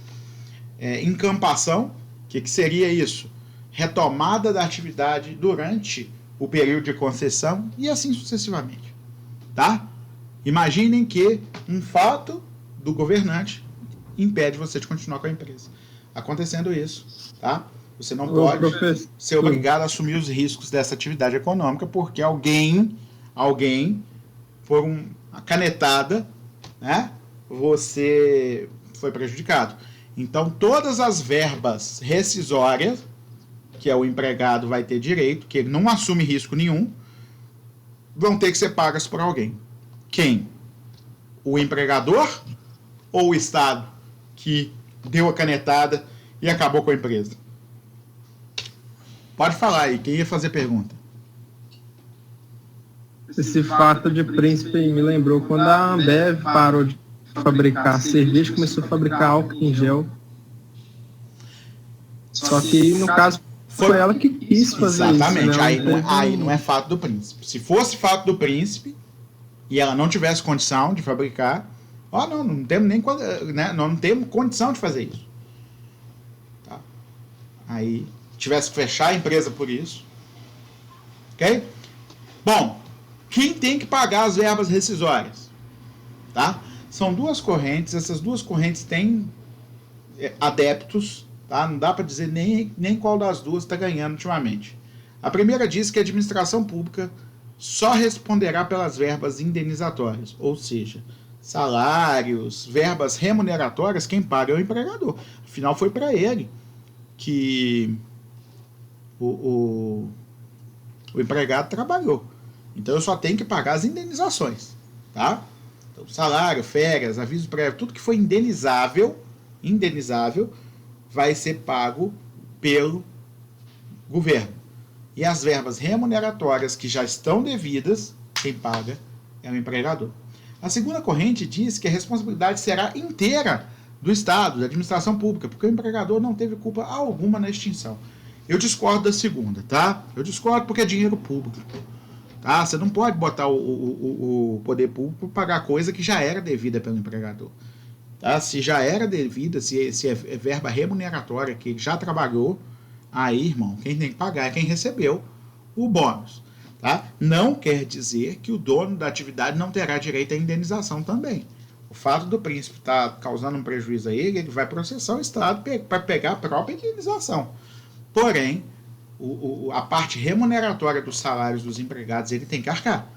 Encampação, o que seria isso? Retomada da atividade durante o período de concessão e assim sucessivamente. Tá? Imaginem que um fato do governante impede você de continuar com a empresa. Acontecendo isso, tá? Você não pode ser obrigado a assumir os riscos dessa atividade econômica porque alguém, por uma canetada, né, você foi prejudicado. Então, todas as verbas rescisórias que o empregado vai ter direito, que ele não assume risco nenhum, vão ter que ser pagas por alguém. Quem? O empregador ou o Estado que deu a canetada e acabou com a empresa? Pode falar aí, quem ia fazer pergunta? Esse fato de príncipe me lembrou quando a Ambev parou de fabricar cerveja, começou a fabricar álcool em gel. Só que, no caso, foi ela que quis fazer exatamente, isso. Exatamente, aí não é fato do príncipe. Se fosse fato do príncipe e ela não tivesse condição de fabricar, não temos nem, né, não temos condição de fazer isso. Tá? Aí tivesse que fechar a empresa por isso. Ok? Bom, quem tem que pagar as verbas rescisórias? Tá? São duas correntes, essas duas correntes têm adeptos, tá? Não dá para dizer nem qual das duas está ganhando ultimamente. A primeira diz que a administração pública só responderá pelas verbas indenizatórias, ou seja, salários, verbas remuneratórias, quem paga é o empregador. Afinal, foi para ele que o empregado trabalhou. Então, eu só tenho que pagar as indenizações, tá? Então, salário, férias, aviso prévio, tudo que for indenizável, vai ser pago pelo governo. E as verbas remuneratórias que já estão devidas, quem paga é o empregador. A segunda corrente diz que a responsabilidade será inteira do Estado, da administração pública, porque o empregador não teve culpa alguma na extinção. Eu discordo da segunda, tá? Eu discordo porque é dinheiro público. Tá? Você não pode botar o poder público para pagar coisa que já era devida pelo empregador. Tá? Se já era devida, se é verba remuneratória que ele já trabalhou, aí, irmão, quem tem que pagar é quem recebeu o bônus. Tá? Não quer dizer que o dono da atividade não terá direito à indenização também. O fato do príncipe estar causando um prejuízo a ele vai processar o Estado para pegar a própria indenização. Porém, a parte remuneratória dos salários dos empregados ele tem que arcar.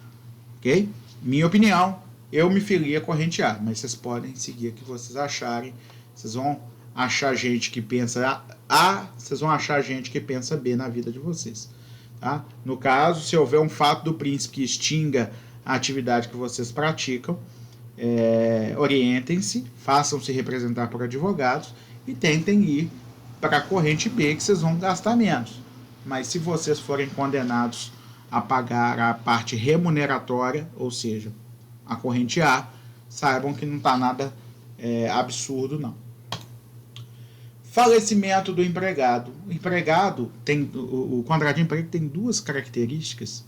Ok? Minha opinião, eu me filiei a corrente A, mas vocês podem seguir o que vocês acharem. Vocês vão achar gente que pensa A, vocês vão achar gente que pensa B na vida de vocês. Tá? No caso, se houver um fato do príncipe que extinga a atividade que vocês praticam, orientem-se, façam-se representar por advogados e tentem ir para a corrente B, que vocês vão gastar menos. Mas se vocês forem condenados a pagar a parte remuneratória, ou seja, a corrente A, saibam que não está nada absurdo, não. Falecimento do empregado. O empregado tem, o contrato de emprego tem duas características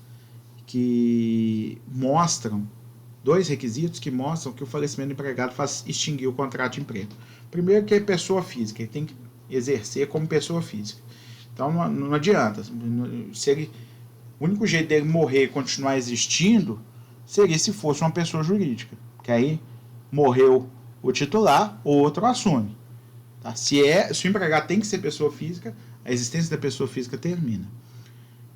que mostram, dois requisitos que mostram que o falecimento do empregado faz extinguir o contrato de emprego. Primeiro, que é pessoa física, ele tem que exercer como pessoa física. Então não adianta. O único jeito dele morrer e continuar existindo seria se fosse uma pessoa jurídica, que aí morreu o titular, o outro assume. Tá? Se o empregado tem que ser pessoa física, a existência da pessoa física termina.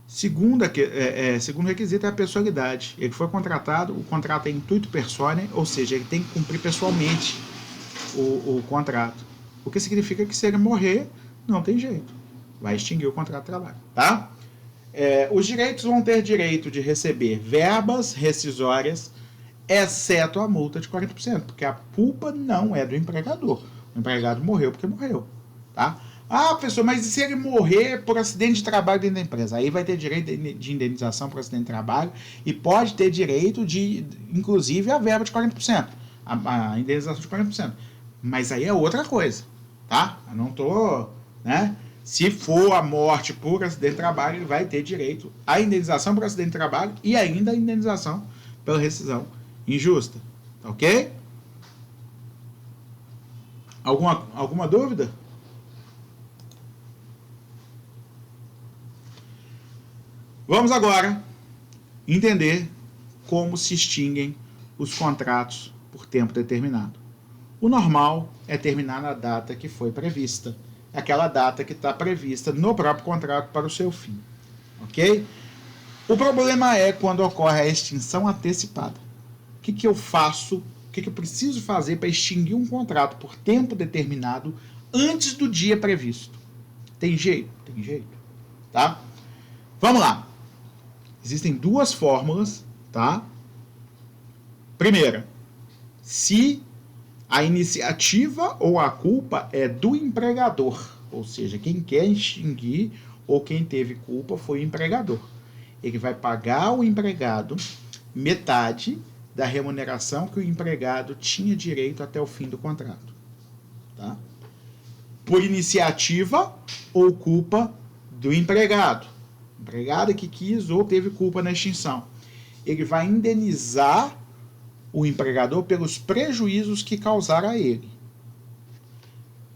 Segundo requisito é a pessoalidade. Ele foi contratado, o contrato é intuito personae, ou seja, ele tem que cumprir pessoalmente o contrato. O que significa que se ele morrer, não tem jeito. Vai extinguir o contrato de trabalho. Tá? Os direitos vão ter direito de receber verbas rescisórias, exceto a multa de 40%, porque a culpa não é do empregador. O empregado morreu porque morreu. Tá? Ah, professor, mas e se ele morrer por acidente de trabalho dentro da empresa? Aí vai ter direito de indenização por acidente de trabalho e pode ter direito de, inclusive, a verba de 40%, a indenização de 40%. Mas aí é outra coisa, tá? Eu não tô, né? Se for a morte por acidente de trabalho, ele vai ter direito à indenização por acidente de trabalho e ainda a indenização pela rescisão injusta. Ok? Alguma dúvida? Vamos agora entender como se extinguem os contratos por tempo determinado. O normal é terminar na data que foi prevista, aquela data que está prevista no próprio contrato para o seu fim, ok? O problema é quando ocorre a extinção antecipada. O que eu faço, o que eu preciso fazer para extinguir um contrato por tempo determinado antes do dia previsto? Tem jeito? Tem jeito, tá? Vamos lá. Existem duas fórmulas, tá? Primeira, se a iniciativa ou a culpa é do empregador, ou seja, quem quer extinguir ou quem teve culpa foi o empregador. Ele vai pagar ao empregado metade da remuneração que o empregado tinha direito até o fim do contrato. Tá? Por iniciativa ou culpa do empregado. O empregado que quis ou teve culpa na extinção. Ele vai indenizar o empregador pelos prejuízos que causaram a ele.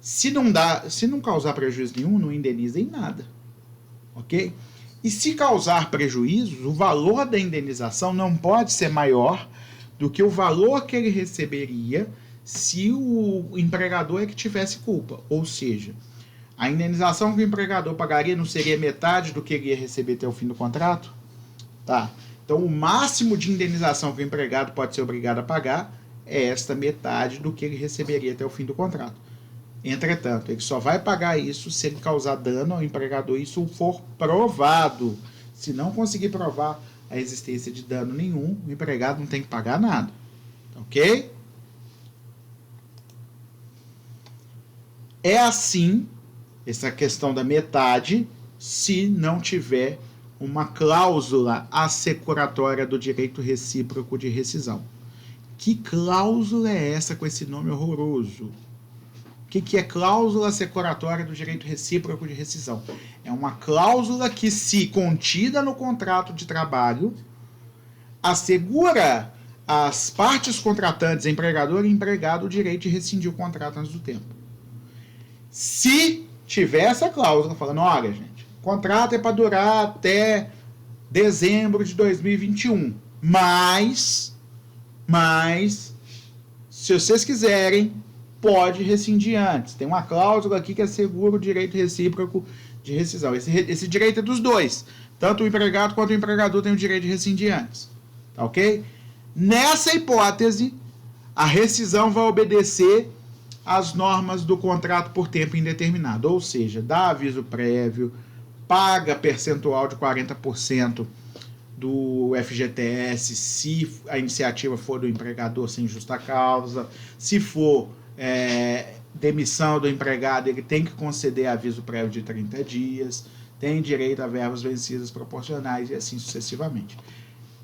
Se não causar prejuízo nenhum, não indeniza em nada. Ok? E se causar prejuízos, o valor da indenização não pode ser maior do que o valor que ele receberia se o empregador é que tivesse culpa. Ou seja, a indenização que o empregador pagaria não seria metade do que ele ia receber até o fim do contrato? Tá. Então, o máximo de indenização que o empregado pode ser obrigado a pagar é esta metade do que ele receberia até o fim do contrato. Entretanto, ele só vai pagar isso se ele causar dano ao empregador e isso for provado. Se não conseguir provar a existência de dano nenhum, o empregado não tem que pagar nada. Ok? É assim, essa questão da metade, se não tiver uma cláusula assecuratória do direito recíproco de rescisão. Que cláusula é essa com esse nome horroroso? O que é cláusula assecuratória do direito recíproco de rescisão? É uma cláusula que, se contida no contrato de trabalho, assegura às partes contratantes, empregador e empregado, o direito de rescindir o contrato antes do tempo. Se tiver essa cláusula falando, olha, gente, o contrato é para durar até dezembro de 2021, mas, se vocês quiserem, pode rescindir antes. Tem uma cláusula aqui que assegura o direito recíproco de rescisão. Esse direito é dos dois. Tanto o empregado quanto o empregador tem o direito de rescindir antes. Tá ok? Nessa hipótese, a rescisão vai obedecer às normas do contrato por tempo indeterminado. Ou seja, dá aviso prévio, paga percentual de 40% do FGTS se a iniciativa for do empregador sem justa causa. Se for demissão do empregado, ele tem que conceder aviso prévio de 30 dias, tem direito a verbas vencidas proporcionais e assim sucessivamente.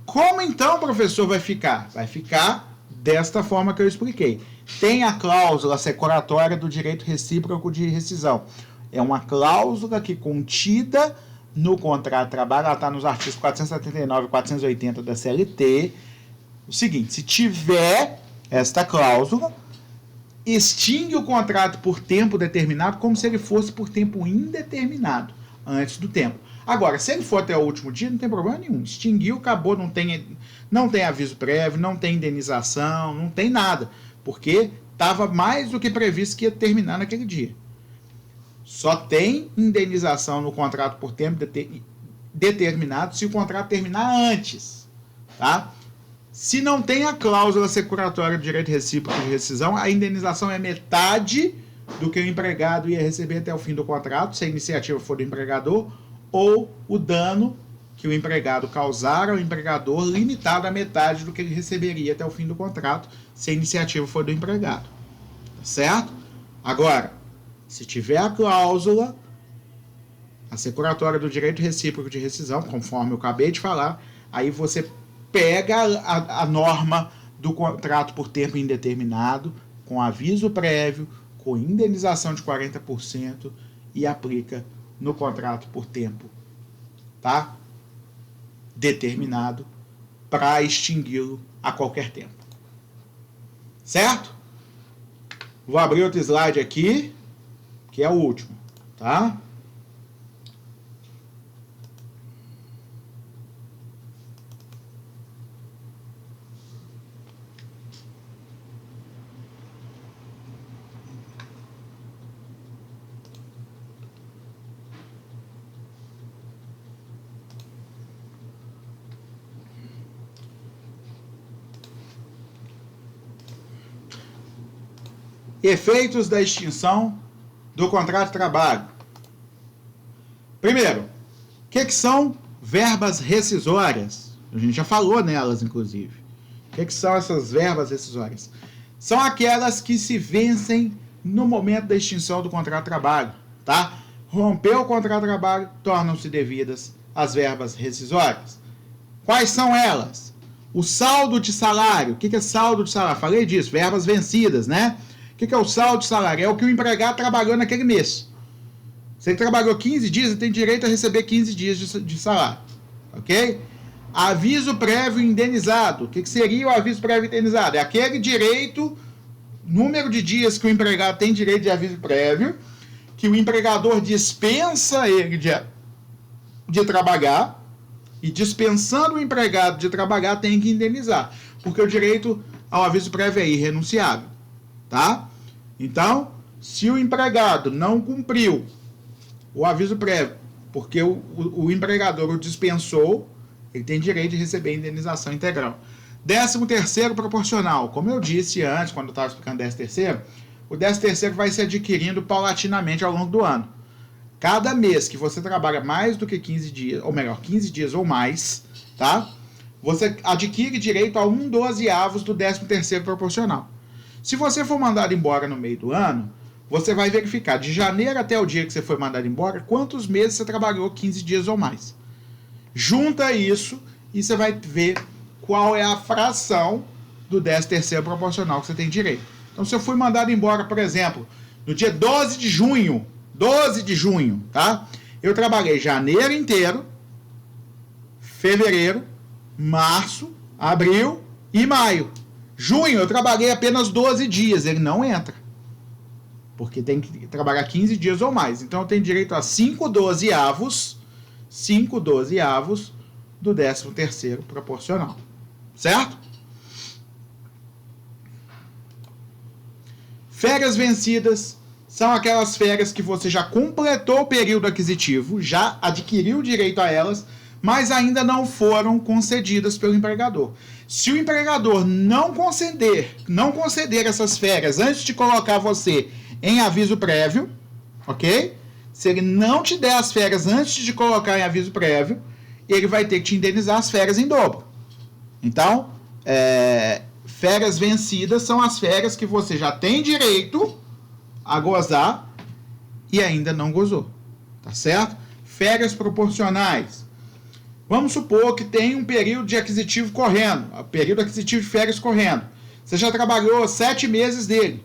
Como então, professor, vai ficar? Vai ficar desta forma que eu expliquei. Tem a cláusula assecuratória do direito recíproco de rescisão. É uma cláusula que, contida no contrato de trabalho, ela está nos artigos 479 e 480 da CLT. O seguinte, se tiver esta cláusula, extingue o contrato por tempo determinado como se ele fosse por tempo indeterminado, antes do tempo. Agora, se ele for até o último dia, não tem problema nenhum. Extinguiu, acabou, não tem aviso prévio, não tem indenização, não tem nada, porque estava mais do que previsto que ia terminar naquele dia. Só tem indenização no contrato por tempo determinado se o contrato terminar antes, tá? Se não tem a cláusula assecuratória do direito recíproco de rescisão, a indenização é metade do que o empregado ia receber até o fim do contrato, se a iniciativa for do empregador, ou o dano que o empregado causar ao empregador, limitado a metade do que ele receberia até o fim do contrato, se a iniciativa for do empregado. Tá certo? Agora, se tiver a cláusula assecuratória do direito recíproco de rescisão, conforme eu acabei de falar, aí você pega a norma do contrato por tempo indeterminado, com aviso prévio, com indenização de 40% e aplica no contrato por tempo, tá? Determinado, para extingui-lo a qualquer tempo. Certo? Vou abrir outro slide aqui, que é o último, tá? Efeitos da extinção do contrato de trabalho. Primeiro, o que são verbas rescisórias? A gente já falou nelas, inclusive. O que são essas verbas rescisórias? São aquelas que se vencem no momento da extinção do contrato de trabalho, tá? Rompeu o contrato de trabalho, tornam-se devidas as verbas rescisórias. Quais são elas? O saldo de salário. O que é saldo de salário? Falei disso, verbas vencidas, né? O que é o saldo de salário? É o que o empregado trabalhou naquele mês. Se ele trabalhou 15 dias, ele tem direito a receber 15 dias de salário. Ok? Aviso prévio indenizado. O que seria o aviso prévio indenizado? É aquele direito, número de dias que o empregado tem direito de aviso prévio, que o empregador dispensa ele de trabalhar, e dispensando o empregado de trabalhar tem que indenizar, porque o direito ao aviso prévio é irrenunciável, tá? Então, se o empregado não cumpriu o aviso prévio, porque o empregador o dispensou, ele tem direito de receber a indenização integral. 13º proporcional. Como eu disse antes, quando eu estava explicando 13º, o 13º vai se adquirindo paulatinamente ao longo do ano. Cada mês que você trabalha mais do que 15 dias, ou melhor, 15 dias ou mais, tá? Você adquire direito a 1/12 do 13º proporcional. Se você for mandado embora no meio do ano, você vai verificar de janeiro até o dia que você foi mandado embora, quantos meses você trabalhou 15 dias ou mais. Junta isso e você vai ver qual é a fração do 13º proporcional que você tem direito. Então, se eu fui mandado embora, por exemplo, no dia 12 de junho, tá? Eu trabalhei janeiro inteiro, fevereiro, março, abril e maio. Junho eu trabalhei apenas 12 dias, ele não entra. Porque tem que trabalhar 15 dias ou mais. Então eu tenho direito a 5/12 do 13º proporcional. Certo? Férias vencidas são aquelas férias que você já completou o período aquisitivo, já adquiriu direito a elas, mas ainda não foram concedidas pelo empregador. Se o empregador não conceder essas férias antes de colocar você em aviso prévio, ok? Se ele não te der as férias antes de colocar em aviso prévio, ele vai ter que te indenizar as férias em dobro. Então, férias vencidas são as férias que você já tem direito a gozar e ainda não gozou, tá certo? Férias proporcionais. Vamos supor que tem um período de aquisitivo correndo, período aquisitivo de férias correndo. Você já trabalhou 7 meses dele,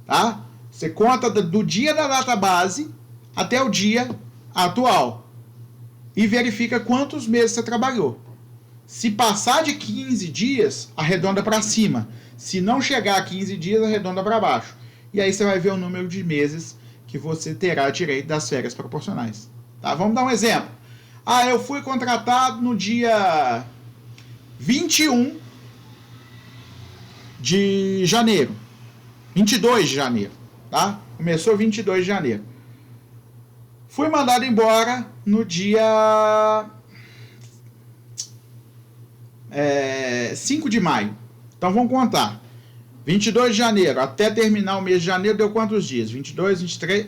tá? Você conta do dia da data base até o dia atual e verifica quantos meses você trabalhou. Se passar de 15 dias, arredonda para cima. Se não chegar a 15 dias, arredonda para baixo. E aí você vai ver o número de meses que você terá direito das férias proporcionais. Tá? Vamos dar um exemplo. Eu fui contratado no dia 21 de janeiro. 22 de janeiro. Tá? Começou 22 de janeiro. Fui mandado embora no dia 5 de maio. Então vamos contar. 22 de janeiro, até terminar o mês de janeiro, deu quantos dias? 22, 23,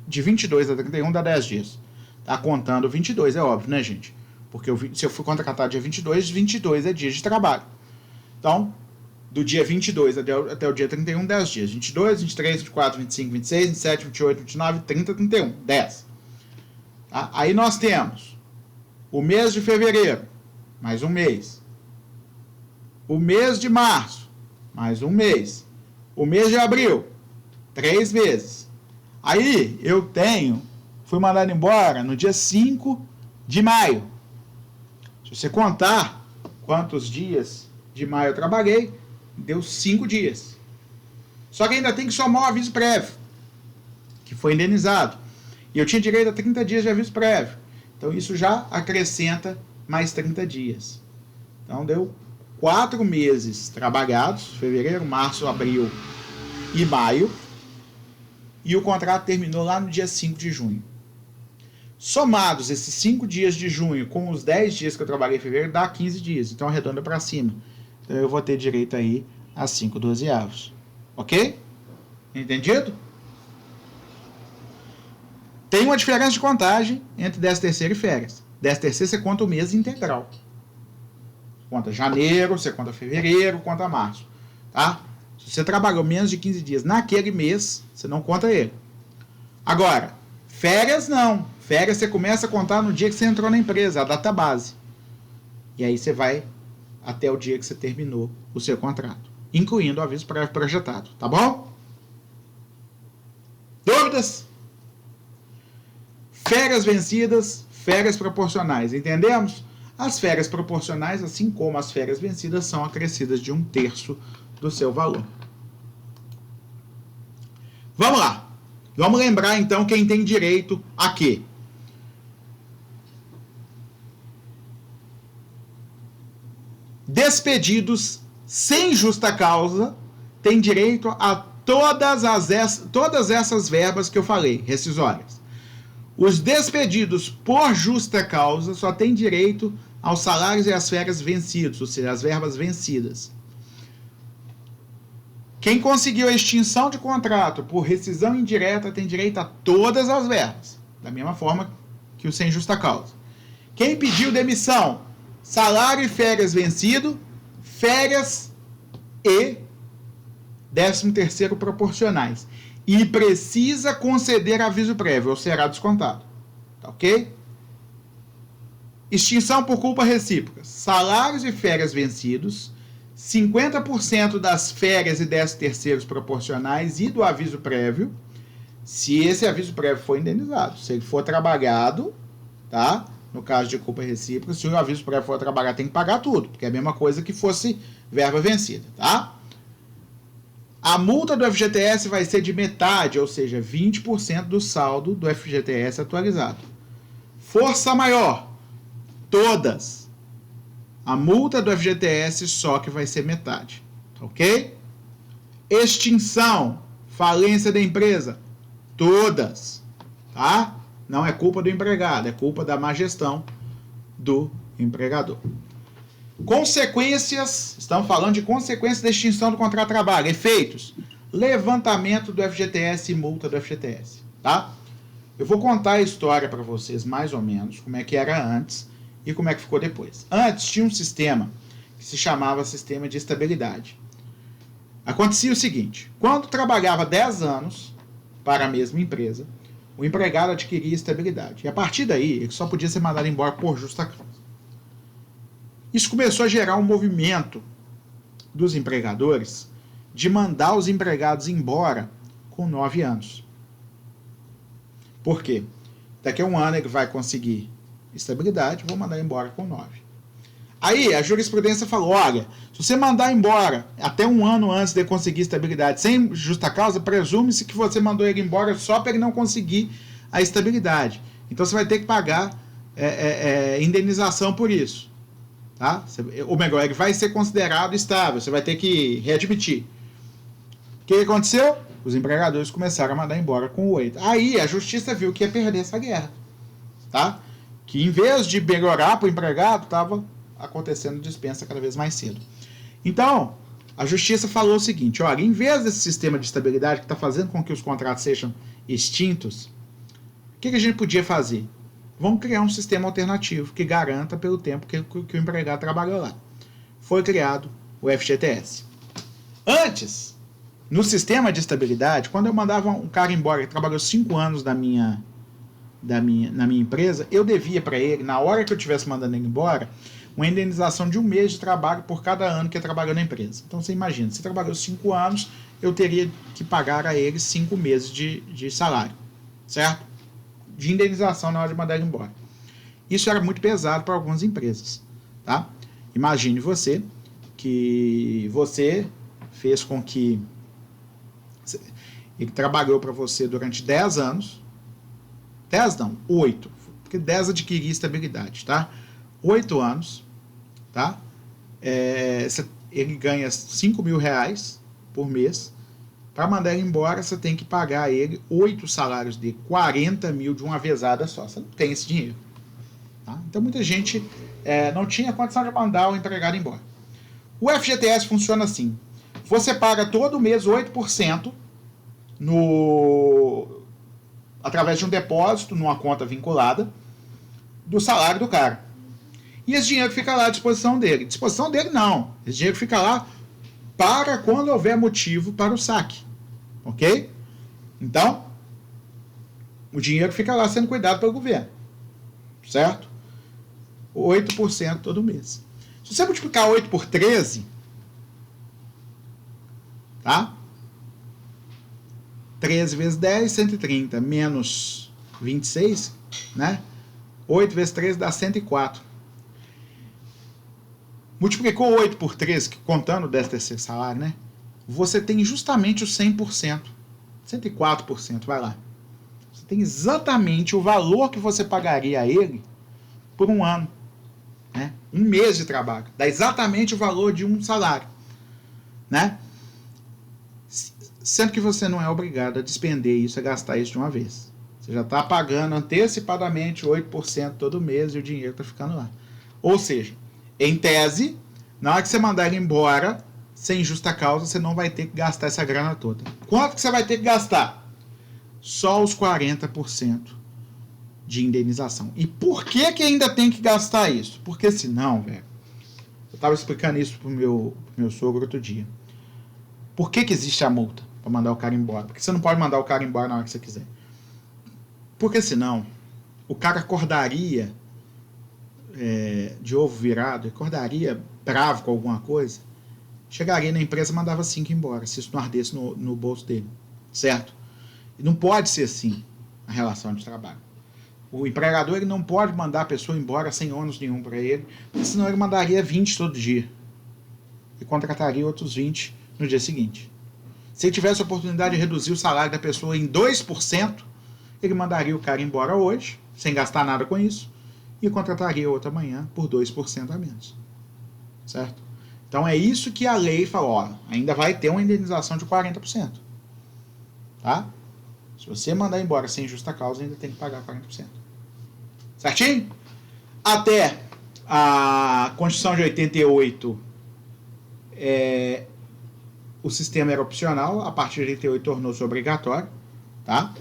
de 22 a 31 dá 10 dias. Tá contando 22, é óbvio, né, gente? Porque se eu for contratado dia 22, 22 é dia de trabalho. Então, do dia 22 até o dia 31, 10 dias. 22, 23, 24, 25, 26, 27, 28, 29, 30, 31. 10. Tá? Aí nós temos o mês de fevereiro, mais um mês. O mês de março, mais um mês. O mês de abril, 3 meses. Aí eu fui mandado embora no dia 5 de maio. Se você contar quantos dias de maio eu trabalhei, deu 5 dias. Só que ainda tem que somar o aviso prévio, que foi indenizado. E eu tinha direito a 30 dias de aviso prévio. Então isso já acrescenta mais 30 dias. Então deu 4 meses trabalhados, fevereiro, março, abril e maio. E o contrato terminou lá no dia 5 de junho. Somados esses 5 dias de junho com os 10 dias que eu trabalhei em fevereiro, dá 15 dias. Então arredonda para cima. Então eu vou ter direito aí a 5/12. Ok? Entendido? Tem uma diferença de contagem entre 13º e férias. 13º você conta o mês integral. Conta janeiro, você conta fevereiro, conta março. Tá? Se você trabalhou menos de 15 dias naquele mês, você não conta ele. Agora, férias não. Férias você começa a contar no dia que você entrou na empresa, a data base. E aí você vai até o dia que você terminou o seu contrato, incluindo o aviso prévio projetado. Tá bom? Dúvidas? Férias vencidas, férias proporcionais. Entendemos? As férias proporcionais, assim como as férias vencidas, são acrescidas de 1/3 do seu valor. Vamos lá. Vamos lembrar, então, quem tem direito a quê? Despedidos sem justa causa têm direito a todas essas verbas que eu falei, rescisórias. Os despedidos por justa causa só têm direito aos salários e às férias vencidos, ou seja, as verbas vencidas. Quem conseguiu a extinção de contrato por rescisão indireta tem direito a todas as verbas, da mesma forma que o sem justa causa. Quem pediu demissão, salário e férias vencido, férias e 13º proporcionais. E precisa conceder aviso prévio, ou será descontado. Tá ok? Extinção por culpa recíproca. Salários e férias vencidos, 50% das férias e 13º proporcionais e do aviso prévio, se esse aviso prévio for indenizado. Se ele for trabalhado, tá? No caso de culpa recíproca, se o aviso prévio for trabalhado, tem que pagar tudo, porque é a mesma coisa que fosse verba vencida, tá? A multa do FGTS vai ser de metade, ou seja, 20% do saldo do FGTS atualizado. Força maior, todas. A multa do FGTS só que vai ser metade, ok? Extinção, falência da empresa, todas, tá? Não é culpa do empregado, é culpa da má gestão do empregador. Consequências, estamos falando de consequências da extinção do contrato de trabalho. Efeitos, levantamento do FGTS e multa do FGTS, tá? Eu vou contar a história para vocês, mais ou menos, como é que era antes e como é que ficou depois. Antes tinha um sistema que se chamava sistema de estabilidade. Acontecia o seguinte, quando trabalhava 10 anos para a mesma empresa, o empregado adquiria estabilidade. E a partir daí, ele só podia ser mandado embora por justa causa. Isso começou a gerar um movimento dos empregadores de mandar os empregados embora com 9 anos. Por quê? Daqui a um ano ele vai conseguir estabilidade, vou mandar embora com 9. Aí a jurisprudência falou, olha, se você mandar embora até um ano antes de conseguir estabilidade sem justa causa, presume-se que você mandou ele embora só para ele não conseguir a estabilidade. Então você vai ter que pagar indenização por isso. Tá? Ou melhor, ele vai ser considerado estável, você vai ter que readmitir. O que aconteceu? Os empregadores começaram a mandar embora com 8. Aí a justiça viu que ia perder essa guerra. Tá? Que em vez de melhorar para o empregado, estava acontecendo dispensa cada vez mais cedo. Então, a justiça falou o seguinte, olha, em vez desse sistema de estabilidade que está fazendo com que os contratos sejam extintos, o que a gente podia fazer? Vamos criar um sistema alternativo que garanta pelo tempo que o empregado trabalhou lá. Foi criado o FGTS. Antes, no sistema de estabilidade, quando eu mandava um cara embora que trabalhou 5 anos na minha empresa, eu devia para ele, na hora que eu estivesse mandando ele embora, uma indenização de 1 mês de trabalho por cada ano que ele trabalhou na empresa. Então você imagina, se trabalhou 5 anos, eu teria que pagar a ele 5 meses de salário, certo? De indenização na hora de mandar ele embora. Isso era muito pesado para algumas empresas, tá? Imagine você que você fez com que ele trabalhou para você durante 10 anos, 10 não, 8, porque 10 adquiria estabilidade, tá? 8 anos, tá? Ele ganha R$5.000 por mês. Para mandar ele embora, você tem que pagar a ele 8 salários de 40 mil de uma vezada só. Você não tem esse dinheiro. Tá? Então, muita gente não tinha condição de mandar o empregado embora. O FGTS funciona assim. Você paga todo mês 8%, através de um depósito numa conta vinculada do salário do cara. E esse dinheiro fica lá à disposição dele. Disposição dele não. Esse dinheiro fica lá para quando houver motivo para o saque. Ok? Então, o dinheiro fica lá sendo cuidado pelo governo. Certo? 8% todo mês. Se você multiplicar 8 por 13, tá? 13 vezes 10, 130, menos 26, né? 8 vezes 13 dá 104. Multiplicou 8 por 13, contando o 13º salário, né? Você tem justamente os 100%. 104%, vai lá. Você tem exatamente o valor que você pagaria a ele por um ano. Né? Um mês de trabalho. Dá exatamente o valor de um salário. Né? Sendo que você não é obrigado a despender isso, a gastar isso de uma vez. Você já está pagando antecipadamente 8% todo mês e o dinheiro está ficando lá. Ou seja, em tese, na hora que você mandar ele embora, sem justa causa, você não vai ter que gastar essa grana toda. Quanto que você vai ter que gastar? Só os 40% de indenização. E por que ainda tem que gastar isso? Porque senão, velho, eu estava explicando isso pro meu sogro outro dia. Por que existe a multa para mandar o cara embora? Porque você não pode mandar o cara embora na hora que você quiser. Porque senão, o cara acordaria de ovo virado, acordaria bravo com alguma coisa, chegaria na empresa e mandava 5 embora, se isso não ardesse no bolso dele. Certo? E não pode ser assim a relação de trabalho. O empregador ele não pode mandar a pessoa embora sem ônus nenhum para ele, porque senão ele mandaria 20 todo dia. E contrataria outros 20 no dia seguinte. Se ele tivesse a oportunidade de reduzir o salário da pessoa em 2%, ele mandaria o cara embora hoje, sem gastar nada com isso, e contrataria outro amanhã por 2% a menos. Certo? Então é isso que a lei falou, ó, ainda vai ter uma indenização de 40%. Tá? Se você mandar embora sem justa causa, ainda tem que pagar 40%. Certinho? Até a Constituição de 88, o sistema era opcional, a partir de 88 tornou-se obrigatório. Tá?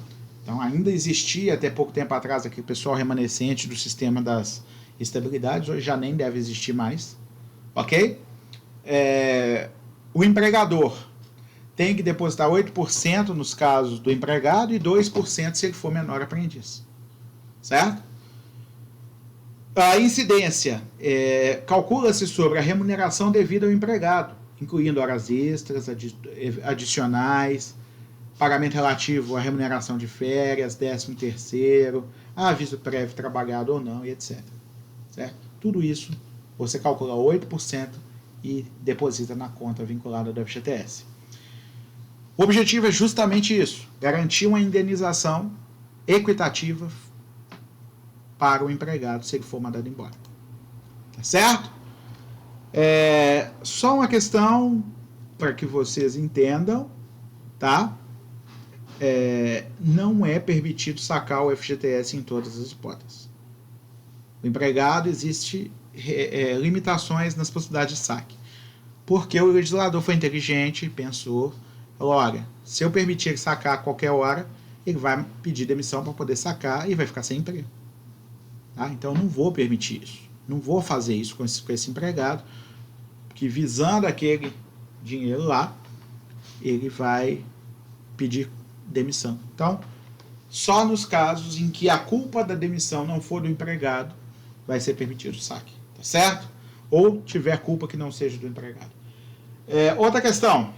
Então ainda existia até pouco tempo atrás aquele pessoal remanescente do sistema das estabilidades, hoje já nem deve existir mais. Ok? O empregador tem que depositar 8% nos casos do empregado e 2% se ele for menor aprendiz. Certo? A incidência calcula-se sobre a remuneração devida ao empregado, incluindo horas extras, adicionais, pagamento relativo à remuneração de férias, 13º, aviso prévio trabalhado ou não, e etc. Certo? Tudo isso você calcula 8% e deposita na conta vinculada do FGTS. O objetivo é justamente isso, garantir uma indenização equitativa para o empregado se ele for mandado embora. Tá certo? Só uma questão para que vocês entendam, tá? Não é permitido sacar o FGTS em todas as hipóteses. O empregado existe limitações nas possibilidades de saque. Porque o legislador foi inteligente e pensou, olha, se eu permitir ele sacar a qualquer hora, ele vai pedir demissão para poder sacar e vai ficar sem emprego. Tá? Então, eu não vou permitir isso. Não vou fazer isso com esse empregado, que visando aquele dinheiro lá, ele vai pedir demissão. Então, só nos casos em que a culpa da demissão não for do empregado, vai ser permitido o saque. Tá certo? Ou tiver culpa que não seja do empregado. Outra questão.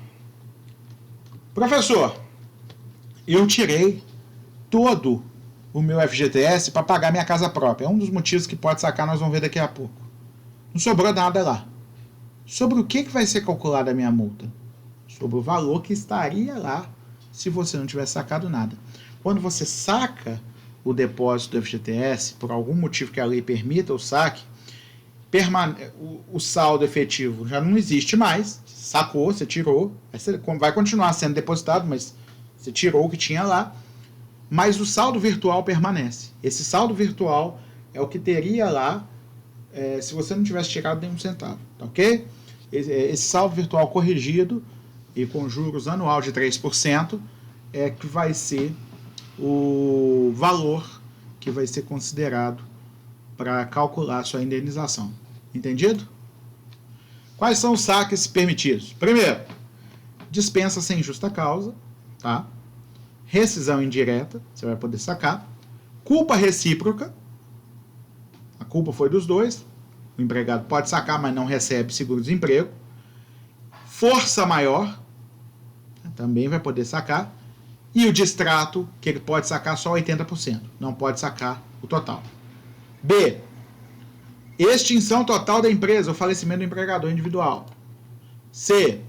Professor, eu tirei todo o meu FGTS para pagar minha casa própria. É um dos motivos que pode sacar, nós vamos ver daqui a pouco. Não sobrou nada lá. Sobre o que vai ser calculada a minha multa? Sobre o valor que estaria lá se você não tivesse sacado nada. Quando você saca o depósito do FGTS, por algum motivo que a lei permita o saque, o saldo efetivo já não existe mais. Sacou, você tirou, vai continuar sendo depositado, mas você tirou o que tinha lá. Mas o saldo virtual permanece. Esse saldo virtual é o que teria lá se você não tivesse tirado nenhum centavo. Tá ok? Esse saldo virtual corrigido e com juros anual de 3%, é que vai ser o valor que vai ser considerado para calcular a sua indenização. Entendido? Quais são os saques permitidos? Primeiro, dispensa sem justa causa, tá? Rescisão indireta, você vai poder sacar. Culpa recíproca, a culpa foi dos dois, o empregado pode sacar, mas não recebe seguro-desemprego. Força maior, também vai poder sacar. E o distrato, que ele pode sacar só 80%, não pode sacar o total. B, extinção total da empresa ou falecimento do empregador individual. C,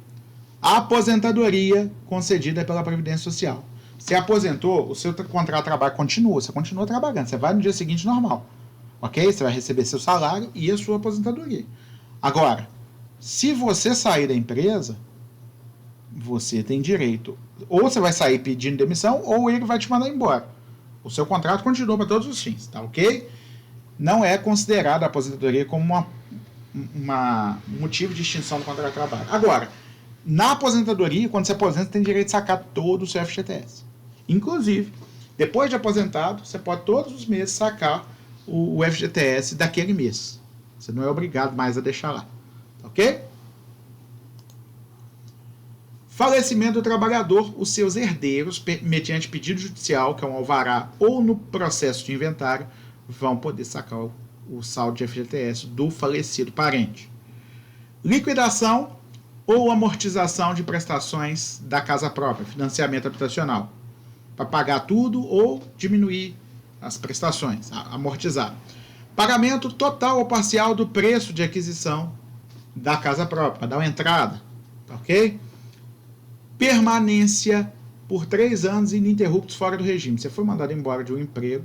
aposentadoria concedida pela Previdência Social. Você aposentou, o seu contrato de trabalho continua, você continua trabalhando, você vai no dia seguinte normal, ok? Você vai receber seu salário e a sua aposentadoria. Agora, se você sair da empresa, você tem direito, ou você vai sair pedindo demissão, ou ele vai te mandar embora. O seu contrato continua para todos os fins, tá ok? Não é considerada a aposentadoria como um motivo de extinção do contrato de trabalho. Agora, na aposentadoria, quando você aposenta, você tem direito de sacar todo o seu FGTS. Inclusive, depois de aposentado, você pode todos os meses sacar o FGTS daquele mês. Você não é obrigado mais a deixar lá, tá ok? Falecimento do trabalhador, os seus herdeiros, mediante pedido judicial, que é um alvará, ou no processo de inventário, vão poder sacar o saldo de FGTS do falecido parente. Liquidação ou amortização de prestações da casa própria, financiamento habitacional, para pagar tudo ou diminuir as prestações, amortizar. Pagamento total ou parcial do preço de aquisição da casa própria, para dar uma entrada, tá ok? Permanência por 3 anos ininterruptos fora do regime. Você foi mandado embora de um emprego,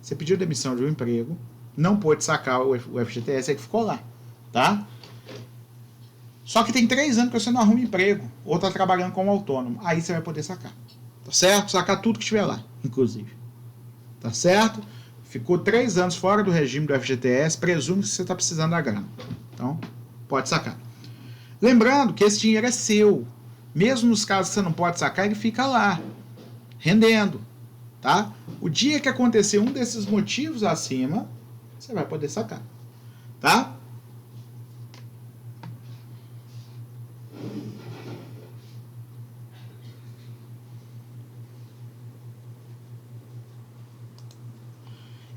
você pediu demissão de um emprego, não pôde sacar o FGTS, aí que ficou lá, tá? Só que tem 3 anos que você não arruma emprego, ou está trabalhando como autônomo, aí você vai poder sacar, tá certo? Sacar tudo que estiver lá, inclusive, tá certo? Ficou 3 anos fora do regime do FGTS, presume que você está precisando da grana, então pode sacar. Lembrando que esse dinheiro é seu, mesmo nos casos que você não pode sacar, ele fica lá, rendendo, tá? O dia que acontecer um desses motivos acima, você vai poder sacar, tá?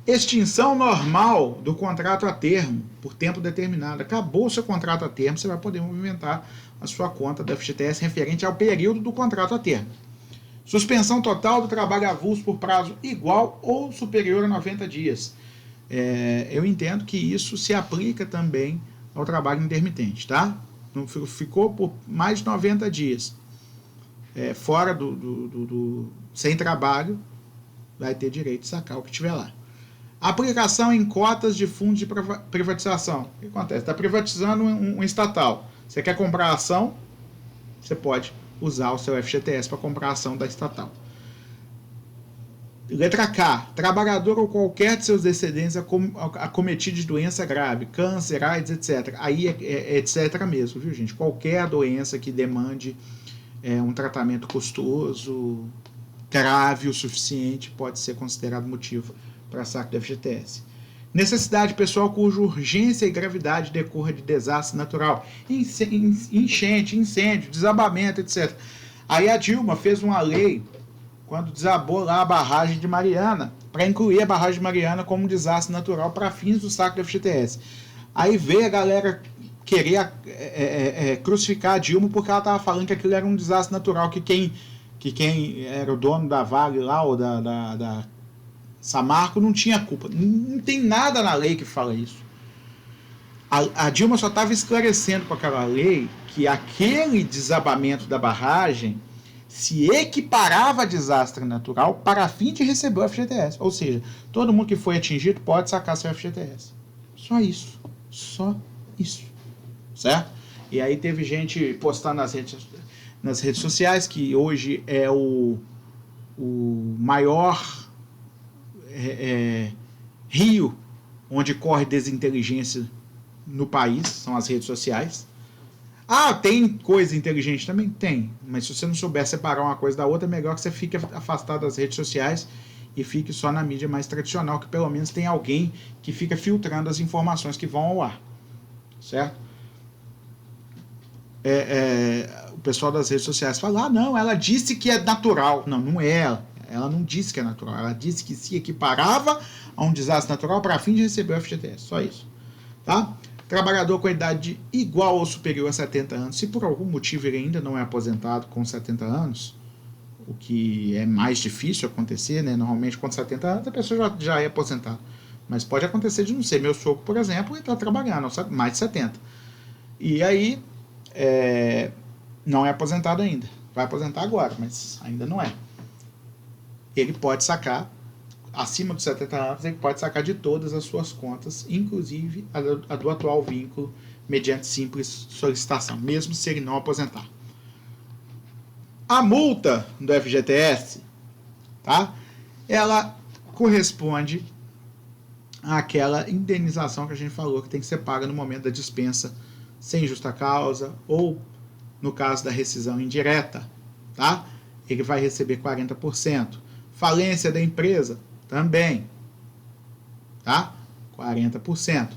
Extinção normal do contrato a termo, por tempo determinado. Acabou o seu contrato a termo, você vai poder movimentar a sua conta do FGTS referente ao período do contrato a termo. Suspensão total do trabalho avulso por prazo igual ou superior a 90 dias. Eu entendo que isso se aplica também ao trabalho intermitente, tá? Ficou por mais de 90 dias fora sem trabalho, vai ter direito de sacar o que tiver lá. Aplicação em cotas de fundos de privatização. O que acontece? Está privatizando um estatal. Você quer comprar a ação? Você pode usar o seu FGTS para comprar a ação da estatal. Letra K. Trabalhador ou qualquer de seus descendentes acometido de doença grave, câncer, AIDS, etc. Aí é etc. mesmo, viu, gente? Qualquer doença que demande um tratamento custoso, grave o suficiente, pode ser considerado motivo para saque do FGTS. Necessidade pessoal cuja urgência e gravidade decorra de desastre natural, enchente, incêndio, desabamento, etc. Aí a Dilma fez uma lei quando desabou lá a barragem de Mariana, para incluir a barragem de Mariana como um desastre natural para fins do saque do FGTS. Aí veio a galera querer crucificar a Dilma porque ela estava falando que aquilo era um desastre natural, que quem era o dono da Vale lá, ou da Samarco, não tinha culpa. Não tem nada na lei que fala isso. A Dilma só estava esclarecendo com aquela lei que aquele desabamento da barragem se equiparava a desastre natural para fim de receber o FGTS. Ou seja, todo mundo que foi atingido pode sacar seu FGTS. Só isso. Só isso. Certo? E aí teve gente postando nas redes sociais que hoje é o maior rio onde corre desinteligência no país, são as redes sociais. Ah, tem coisa inteligente também? Tem. Mas se você não souber separar uma coisa da outra, é melhor que você fique afastado das redes sociais e fique só na mídia mais tradicional, que pelo menos tem alguém que fica filtrando as informações que vão ao ar. Certo? O pessoal das redes sociais fala, ah, não, ela disse que é natural. Não, não é ela. Ela não disse que é natural. Ela disse que se equiparava a um desastre natural para fim de receber o FGTS. Só isso. Tá? Trabalhador com idade igual ou superior a 70 anos, se por algum motivo ele ainda não é aposentado com 70 anos, o que é mais difícil acontecer, né? Normalmente com 70 anos a pessoa já é aposentada. Mas pode acontecer de não ser. Meu sogro, por exemplo, ele está trabalhando mais de 70. E aí, não é aposentado ainda. Vai aposentar agora, mas ainda não é. Ele pode sacar, acima dos 70 anos, ele pode sacar de todas as suas contas, inclusive a do atual vínculo, mediante simples solicitação, mesmo se ele não aposentar. A multa do FGTS, tá? Ela corresponde àquela indenização que a gente falou que tem que ser paga no momento da dispensa sem justa causa ou no caso da rescisão indireta, tá? Ele vai receber 40%. Falência da empresa, também, tá? 40%.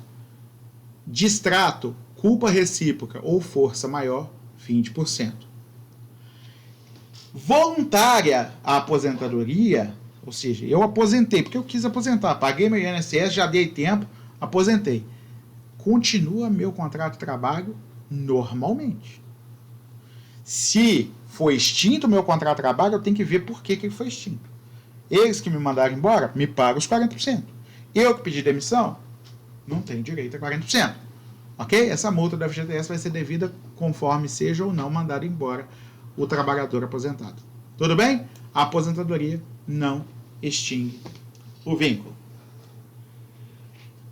Distrato, culpa recíproca ou força maior, 20%. Voluntária a aposentadoria, ou seja, eu aposentei, porque eu quis aposentar, paguei meu INSS, já dei tempo, aposentei. Continua meu contrato de trabalho normalmente. Se for extinto o meu contrato de trabalho, eu tenho que ver por que ele foi extinto. Eles que me mandaram embora, me pagam os 40%. Eu que pedi demissão, não tenho direito a 40%. Ok? Essa multa do FGTS vai ser devida conforme seja ou não mandado embora o trabalhador aposentado. Tudo bem? A aposentadoria não extingue o vínculo.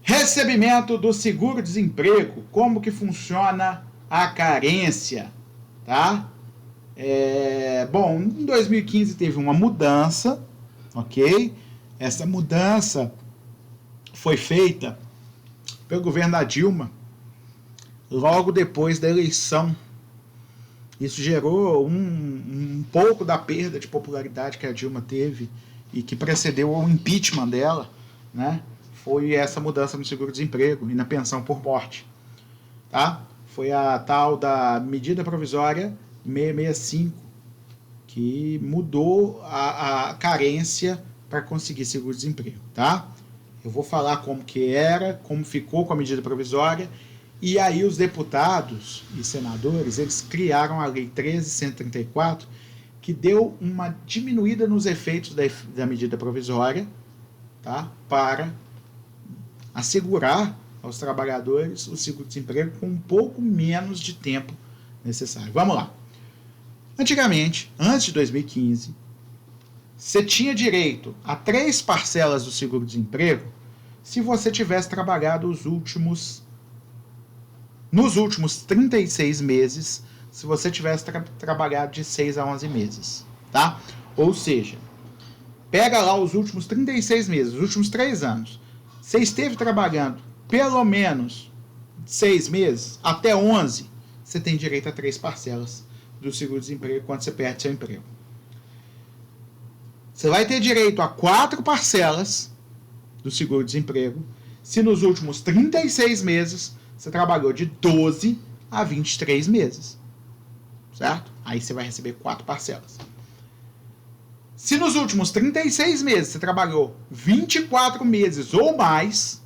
Recebimento do seguro-desemprego. Como que funciona a carência? Tá? Bom, em 2015 teve uma mudança, ok? Essa mudança foi feita pelo governo da Dilma logo depois da eleição. Isso gerou um pouco da perda de popularidade que a Dilma teve e que precedeu o impeachment dela, né? Foi essa mudança no seguro-desemprego e na pensão por morte, tá? Foi a tal da medida provisória 665, que mudou a carência para conseguir seguro-desemprego, tá? Eu vou falar como que era, como ficou com a medida provisória, e aí os deputados e senadores, eles criaram a Lei 13.134, que deu uma diminuída nos efeitos da medida provisória, tá? Para assegurar aos trabalhadores o seguro-desemprego com um pouco menos de tempo necessário. Vamos lá. Antigamente, antes de 2015, você tinha direito a 3 parcelas do seguro-desemprego se você tivesse trabalhado nos últimos 36 meses, se você tivesse trabalhado de 6 a 11 meses, tá? Ou seja, pega lá os últimos 36 meses, os últimos 3 anos. Você esteve trabalhando pelo menos 6 meses, até 11, você tem direito a 3 parcelas do seguro-desemprego quando você perde seu emprego. Você vai ter direito a 4 parcelas do seguro-desemprego se nos últimos 36 meses você trabalhou de 12 a 23 meses. Certo? Aí você vai receber 4 parcelas. Se nos últimos 36 meses você trabalhou 24 meses ou mais,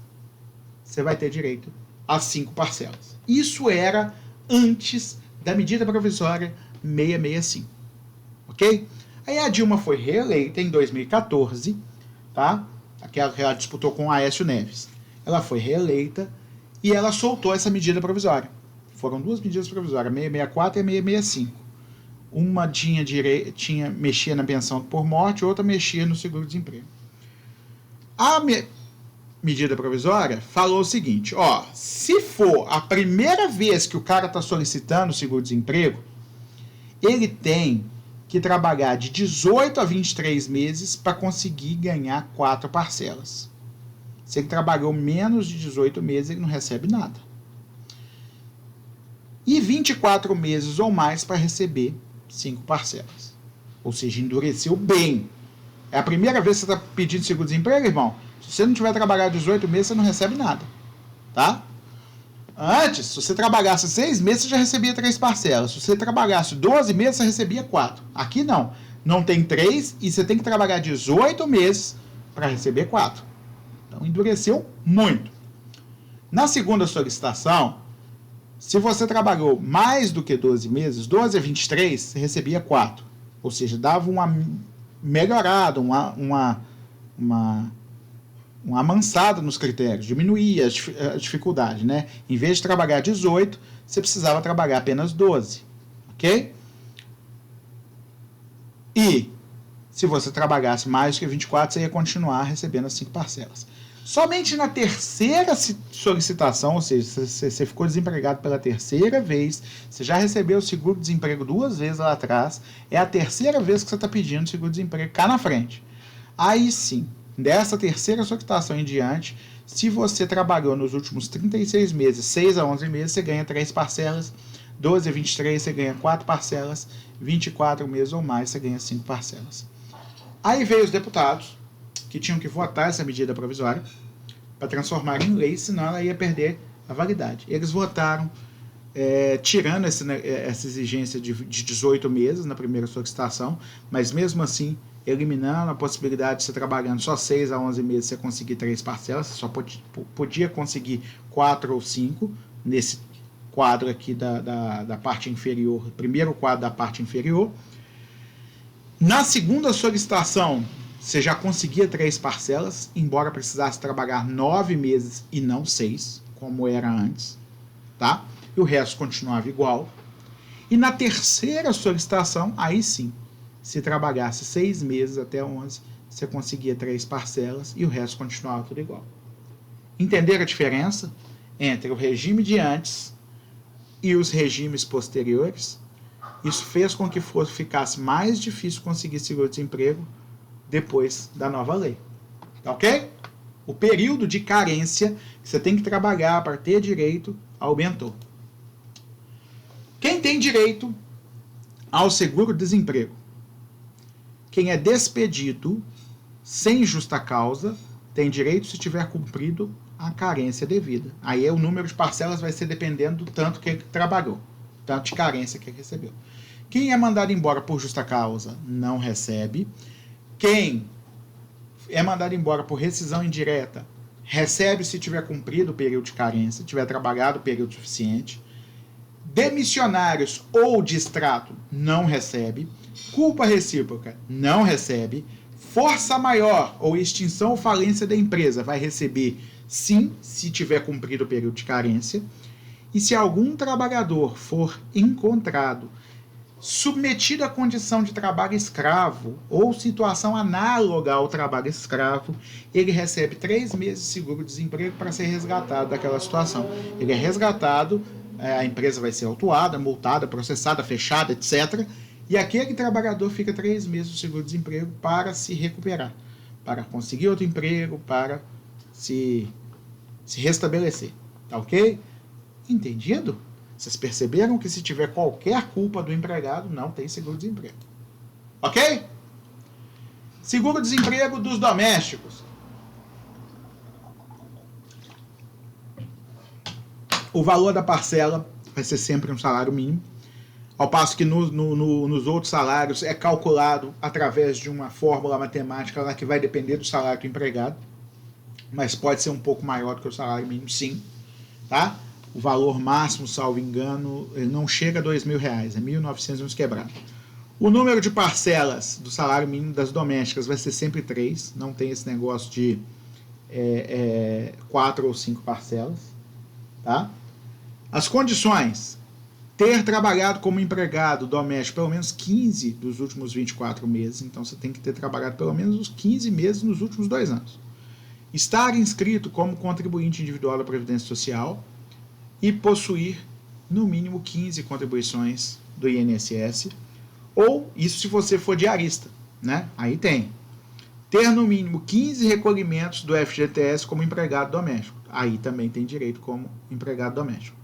você vai ter direito a 5 parcelas. Isso era antes da medida provisória 665. Ok? Aí a Dilma foi reeleita em 2014, tá? Aquela que ela disputou com o Aécio Neves. Ela foi reeleita e ela soltou essa medida provisória. Foram 2 medidas provisórias, 664 e 665. Uma mexia na pensão por morte, outra mexia no seguro-desemprego. A medida provisória falou o seguinte, ó, se for a primeira vez que o cara está solicitando seguro-desemprego, ele tem que trabalhar de 18 a 23 meses para conseguir ganhar 4 parcelas. Se ele trabalhou menos de 18 meses, ele não recebe nada. E 24 meses ou mais para receber 5 parcelas. Ou seja, endureceu bem. É a primeira vez que você está pedindo seguro-desemprego, irmão? Se você não tiver trabalhado 18 meses, você não recebe nada. Tá? Antes, se você trabalhasse 6 meses, você já recebia 3 parcelas. Se você trabalhasse 12 meses, você recebia 4. Aqui não. Não tem 3 e você tem que trabalhar 18 meses para receber 4. Então, endureceu muito. Na segunda solicitação, se você trabalhou mais do que 12 meses, 12 a 23, você recebia 4. Ou seja, dava uma melhorada, uma amansada nos critérios, diminuía a dificuldade, né? Em vez de trabalhar 18, você precisava trabalhar apenas 12, ok? E se você trabalhasse mais do que 24, você ia continuar recebendo as 5 parcelas. Somente na terceira solicitação, ou seja, você ficou desempregado pela terceira vez, você já recebeu o seguro-desemprego 2 vezes lá atrás, é a terceira vez que você está pedindo seguro-desemprego cá na frente. Aí sim, dessa terceira solicitação em diante, se você trabalhou nos últimos 36 meses, 6 a 11 meses, você ganha 3 parcelas, 12 a 23 você ganha 4 parcelas, 24 meses ou mais você ganha 5 parcelas. Aí veio os deputados, que tinham que votar essa medida provisória para transformar em lei, senão ela ia perder a validade. Eles votaram tirando essa exigência de 18 meses na primeira solicitação, mas mesmo assim eliminando a possibilidade de você trabalhando só 6 a 11 meses você conseguir 3 parcelas, você só podia conseguir 4 ou 5 nesse quadro aqui da parte inferior, primeiro quadro da parte inferior. Na segunda solicitação, você já conseguia 3 parcelas, embora precisasse trabalhar 9 meses e não 6, como era antes, tá? E o resto continuava igual. E na terceira solicitação, aí sim, se trabalhasse 6 meses até 11, você conseguia 3 parcelas e o resto continuava tudo igual. Entenderam a diferença entre o regime de antes e os regimes posteriores? Isso fez com que ficasse mais difícil conseguir seguro-desemprego depois da nova lei. Tá ok? O período de carência que você tem que trabalhar para ter direito aumentou. Quem tem direito ao seguro-desemprego? Quem é despedido sem justa causa tem direito se tiver cumprido a carência devida. Aí o número de parcelas vai ser dependendo do tanto que ele trabalhou, tanto de carência que ele recebeu. Quem é mandado embora por justa causa não recebe. Quem é mandado embora por rescisão indireta recebe se tiver cumprido o período de carência, tiver trabalhado o período suficiente. Demissionários ou de extrato não recebe. Culpa recíproca não recebe. Força maior ou extinção ou falência da empresa vai receber sim, se tiver cumprido o período de carência. E se algum trabalhador for encontrado submetido à condição de trabalho escravo ou situação análoga ao trabalho escravo, ele recebe 3 meses de seguro-desemprego para ser resgatado daquela situação. Ele é resgatado, a empresa vai ser autuada, multada, processada, fechada, etc. E aquele trabalhador fica 3 meses de seguro-desemprego para se recuperar, para conseguir outro emprego, para se restabelecer. Tá ok? Entendido? Vocês perceberam que se tiver qualquer culpa do empregado, não tem seguro-desemprego. Ok? Seguro-desemprego dos domésticos. O valor da parcela vai ser sempre um salário mínimo, ao passo que nos outros salários é calculado através de uma fórmula matemática lá que vai depender do salário do empregado, mas pode ser um pouco maior do que o salário mínimo, sim. Tá? O valor máximo, salvo engano, ele não chega a R$2.000, é 1.900 e uns quebrados. O número de parcelas do salário mínimo das domésticas vai ser sempre 3, não tem esse negócio de 4 ou 5 parcelas. Tá? As condições: ter trabalhado como empregado doméstico pelo menos 15 dos últimos 24 meses, então você tem que ter trabalhado pelo menos os 15 meses nos últimos 2 anos. Estar inscrito como contribuinte individual da Previdência Social e possuir no mínimo 15 contribuições do INSS, ou isso se você for diarista, né? Aí tem. Ter no mínimo 15 recolhimentos do FGTS como empregado doméstico. Aí também tem direito como empregado doméstico.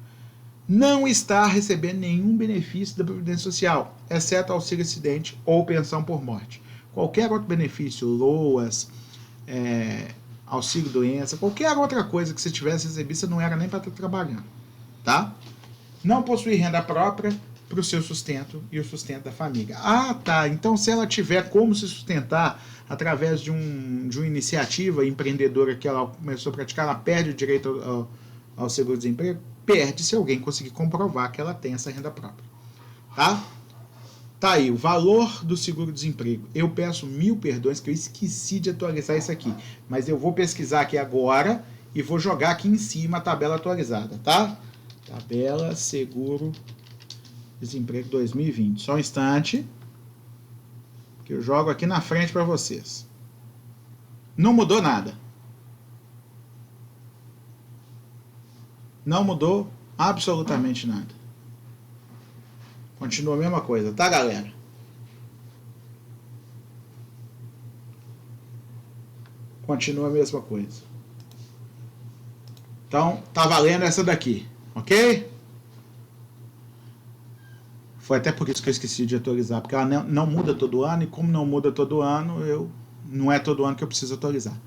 não está recebendo nenhum benefício da Previdência Social, exceto auxílio acidente ou pensão por morte. Qualquer outro benefício, LOAS, auxílio doença, qualquer outra coisa que você tivesse recebido, você não era nem para estar trabalhando, tá? Não possui renda própria para o seu sustento e o sustento da família. Ah, tá. Então, se ela tiver como se sustentar através de uma iniciativa empreendedora que ela começou a praticar, ela perde o direito ao seguro-desemprego? Perde se alguém conseguir comprovar que ela tem essa renda própria. Tá? Tá aí, o valor do seguro-desemprego. Eu peço 1000 perdões que eu esqueci de atualizar isso aqui. Mas eu vou pesquisar aqui agora e vou jogar aqui em cima a tabela atualizada, tá? Tabela seguro-desemprego 2020. Só um instante. Que eu jogo aqui na frente para vocês. Não mudou nada. Não mudou absolutamente nada. Continua a mesma coisa, tá, galera? Continua a mesma coisa. Então, tá valendo essa daqui, ok? Foi até por isso que eu esqueci de atualizar, porque ela não muda todo ano, e como não muda todo ano, não é todo ano que eu preciso atualizar.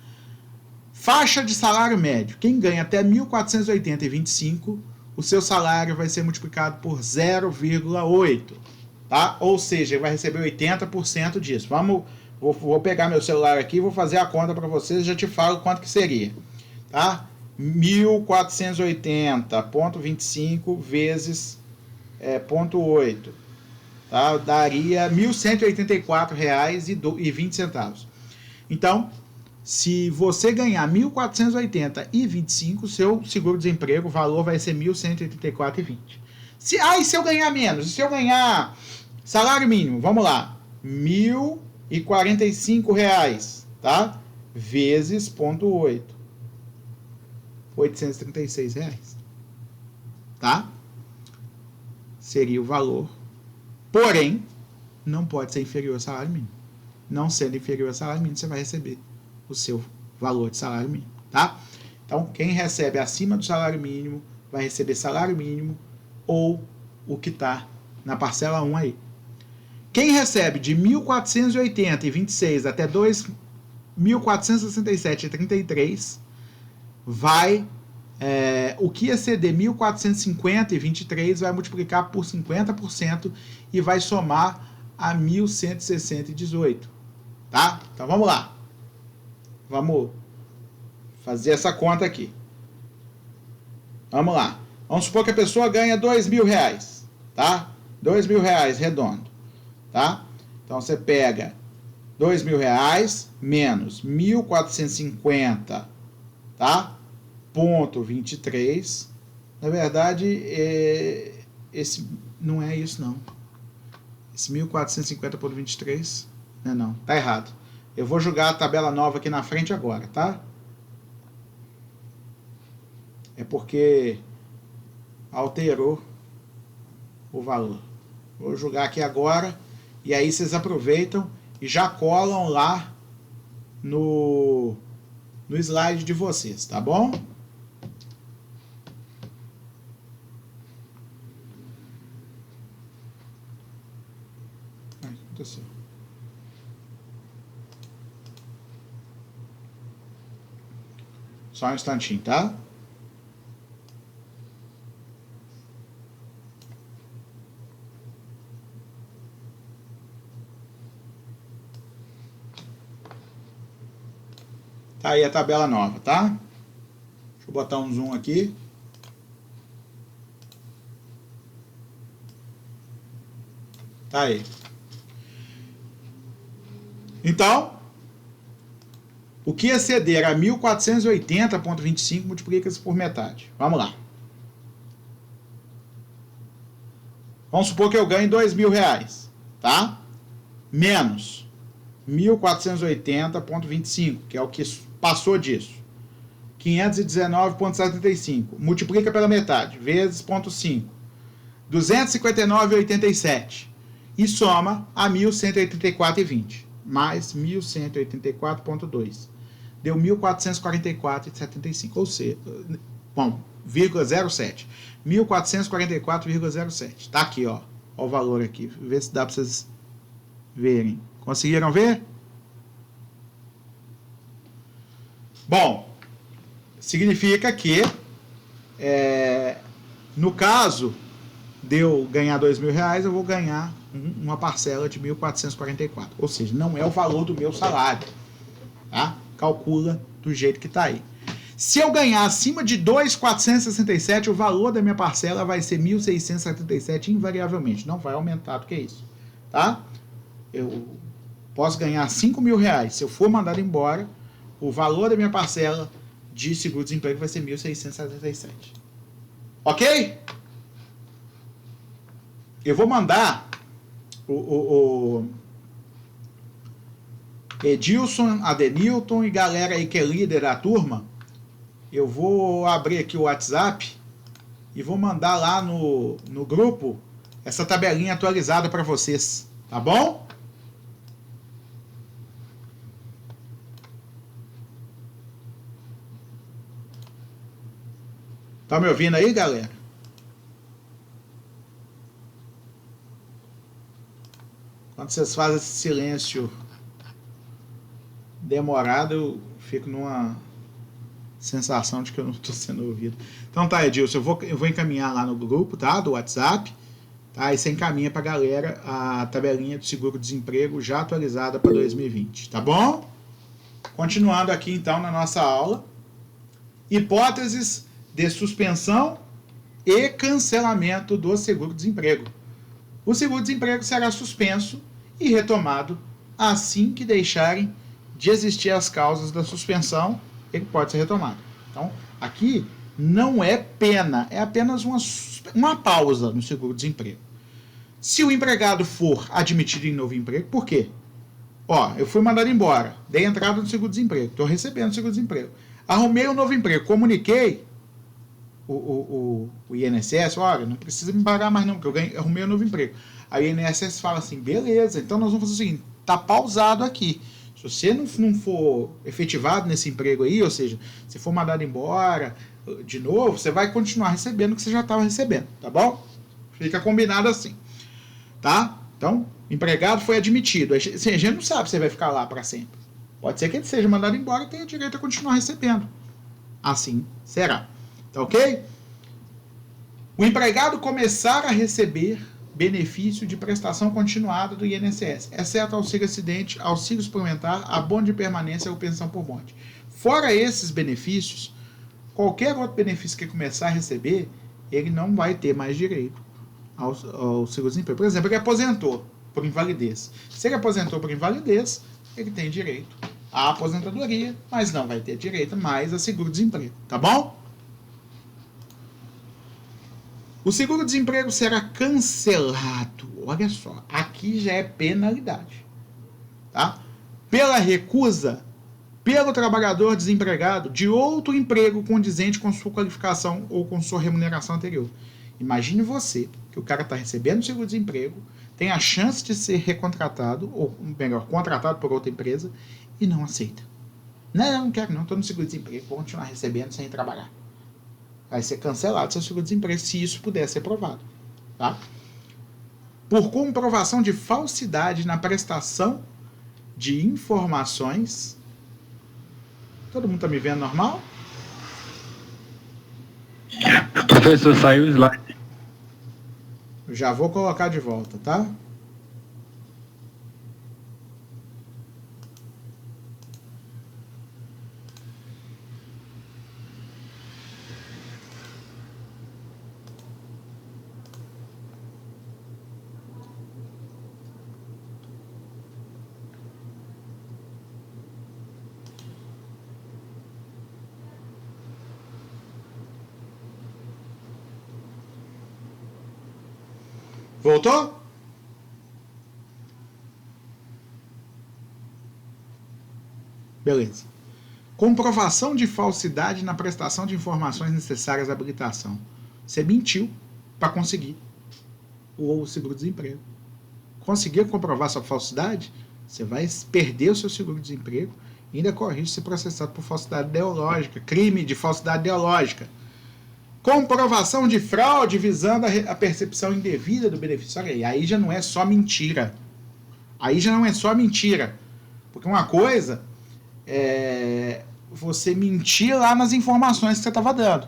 Faixa de salário médio. Quem ganha até 1.480,25, o seu salário vai ser multiplicado por 0,8, tá? Ou seja, ele vai receber 80% disso. Vou pegar meu celular aqui e vou fazer a conta para vocês, já te falo quanto que seria, tá? 1.480,25 vezes 0,8, tá? Daria R$ 1.184,20. Então, se você ganhar 1.480,25, seu seguro-desemprego, o valor vai ser 1.184,20. E se eu ganhar menos? Se eu ganhar salário mínimo, vamos lá, R$ 1.045, tá? Vezes 0,8. R$ 836, tá? Seria o valor. Porém, não pode ser inferior ao salário mínimo. Não sendo inferior ao salário mínimo, você vai receber o seu valor de salário mínimo, tá? Então, quem recebe acima do salário mínimo vai receber salário mínimo ou o que está na parcela 1 aí. Quem recebe de 1.480,26 até 2.467,33 vai... o que exceder 1.450,23 vai multiplicar por 50% e vai somar a 1.160,18, tá? Então, vamos lá. Vamos fazer essa conta aqui. Vamos lá. Vamos supor que a pessoa ganha R$2.000, tá? R$2.000 redondo, tá? Então você pega R$2.000 menos 1.450, tá? Ponto 23. Na verdade, esse não é isso não. Esse 1.450,23 não, tá errado. Eu vou jogar a tabela nova aqui na frente agora, tá? É porque alterou o valor. Vou jogar aqui agora e aí vocês aproveitam e já colam lá no slide de vocês, tá bom? Aconteceu. Só um instantinho, tá? Tá aí a tabela nova, tá? Deixa eu botar um zoom aqui. Tá aí. Então, o que exceder a 1.480,25 multiplica-se por metade. Vamos lá. Vamos supor que eu ganhe R$2.000, tá? Menos 1.480,25, que é o que passou disso. 519,75. Multiplica pela metade, vezes 0,5. 259,87. E soma a 1.184,20. Mais 1.184,2. Deu 1.444,75. Ou seja, Bom, 0,07. 1.444,07. Tá aqui, ó. Ó o valor aqui. Vê se dá para vocês verem. Conseguiram ver? Bom, significa que, no caso de eu ganhar R$2.000, eu vou ganhar uma parcela de 1.444. Ou seja, não é o valor do meu salário. Tá? Calcula do jeito que está aí. Se eu ganhar acima de 2.467, o valor da minha parcela vai ser 1.677 invariavelmente. Não vai aumentar do que isso. Tá? Eu posso ganhar R$5.000. Se eu for mandado embora, o valor da minha parcela de seguro-desemprego vai ser 1.677. Ok? Eu vou mandar o Edilson, Adenilton e galera aí que é líder da turma. Eu vou abrir aqui o WhatsApp e vou mandar lá no grupo essa tabelinha atualizada para vocês. Tá bom? Tá me ouvindo aí, galera? Quando vocês fazem esse silêncio demorado, eu fico numa sensação de que eu não estou sendo ouvido. Então tá, Edilson, eu vou encaminhar lá no grupo, tá? Do WhatsApp. Tá? E você encaminha pra galera a tabelinha do seguro-desemprego já atualizada para 2020. Tá bom? Continuando aqui então na nossa aula. Hipóteses de suspensão e cancelamento do seguro-desemprego. O seguro-desemprego será suspenso e retomado assim que deixarem de existir as causas da suspensão, ele pode ser retomado. Então, aqui não é pena, é apenas uma pausa no seguro-desemprego. Se o empregado for admitido em novo emprego, por quê? Ó, eu fui mandado embora, dei entrada no seguro-desemprego, estou recebendo seguro-desemprego. Arrumei um novo emprego, comuniquei o INSS, olha, não precisa me pagar mais não, porque eu arrumei um novo emprego. Aí o INSS fala assim, beleza, então nós vamos fazer o seguinte, tá pausado aqui. Se você não for efetivado nesse emprego aí, ou seja, se for mandado embora de novo, você vai continuar recebendo o que você já estava recebendo, tá bom? Fica combinado assim, tá? Então, o empregado foi admitido. Assim, a gente não sabe se ele vai ficar lá para sempre. Pode ser que ele seja mandado embora e tenha direito a continuar recebendo. Assim será. Tá ok? O empregado começar a receber benefício de prestação continuada do INSS, exceto auxílio acidente, auxílio suplementar, abono de permanência ou pensão por morte. Fora esses benefícios, qualquer outro benefício que começar a receber, ele não vai ter mais direito ao seguro-desemprego. Por exemplo, ele aposentou por invalidez. Se ele aposentou por invalidez, ele tem direito à aposentadoria, mas não vai ter direito mais a seguro-desemprego. Tá bom? O seguro-desemprego será cancelado. Olha só, aqui já é penalidade. Tá? Pela recusa, pelo trabalhador desempregado, de outro emprego condizente com sua qualificação ou com sua remuneração anterior. Imagine você, que o cara está recebendo seguro-desemprego, tem a chance de ser recontratado, ou melhor, contratado por outra empresa, e não aceita. Não quero não, estou no seguro-desemprego, vou continuar recebendo sem trabalhar. Vai ser cancelado seu seguro-desemprego se isso puder ser provado. Tá? Por comprovação de falsidade na prestação de informações. Todo mundo está me vendo normal? Professor, saiu o slide. Eu já vou colocar de volta, tá? Voltou? Beleza. Comprovação de falsidade na prestação de informações necessárias à habilitação. Você mentiu para conseguir o seguro-desemprego. Conseguiu comprovar sua falsidade? Você vai perder o seu seguro-desemprego e ainda corre risco de ser processado por falsidade ideológica, crime de falsidade ideológica. Comprovação de fraude visando a percepção indevida do benefício. Olha aí já não é só mentira. Porque uma coisa é você mentir lá nas informações que você estava dando.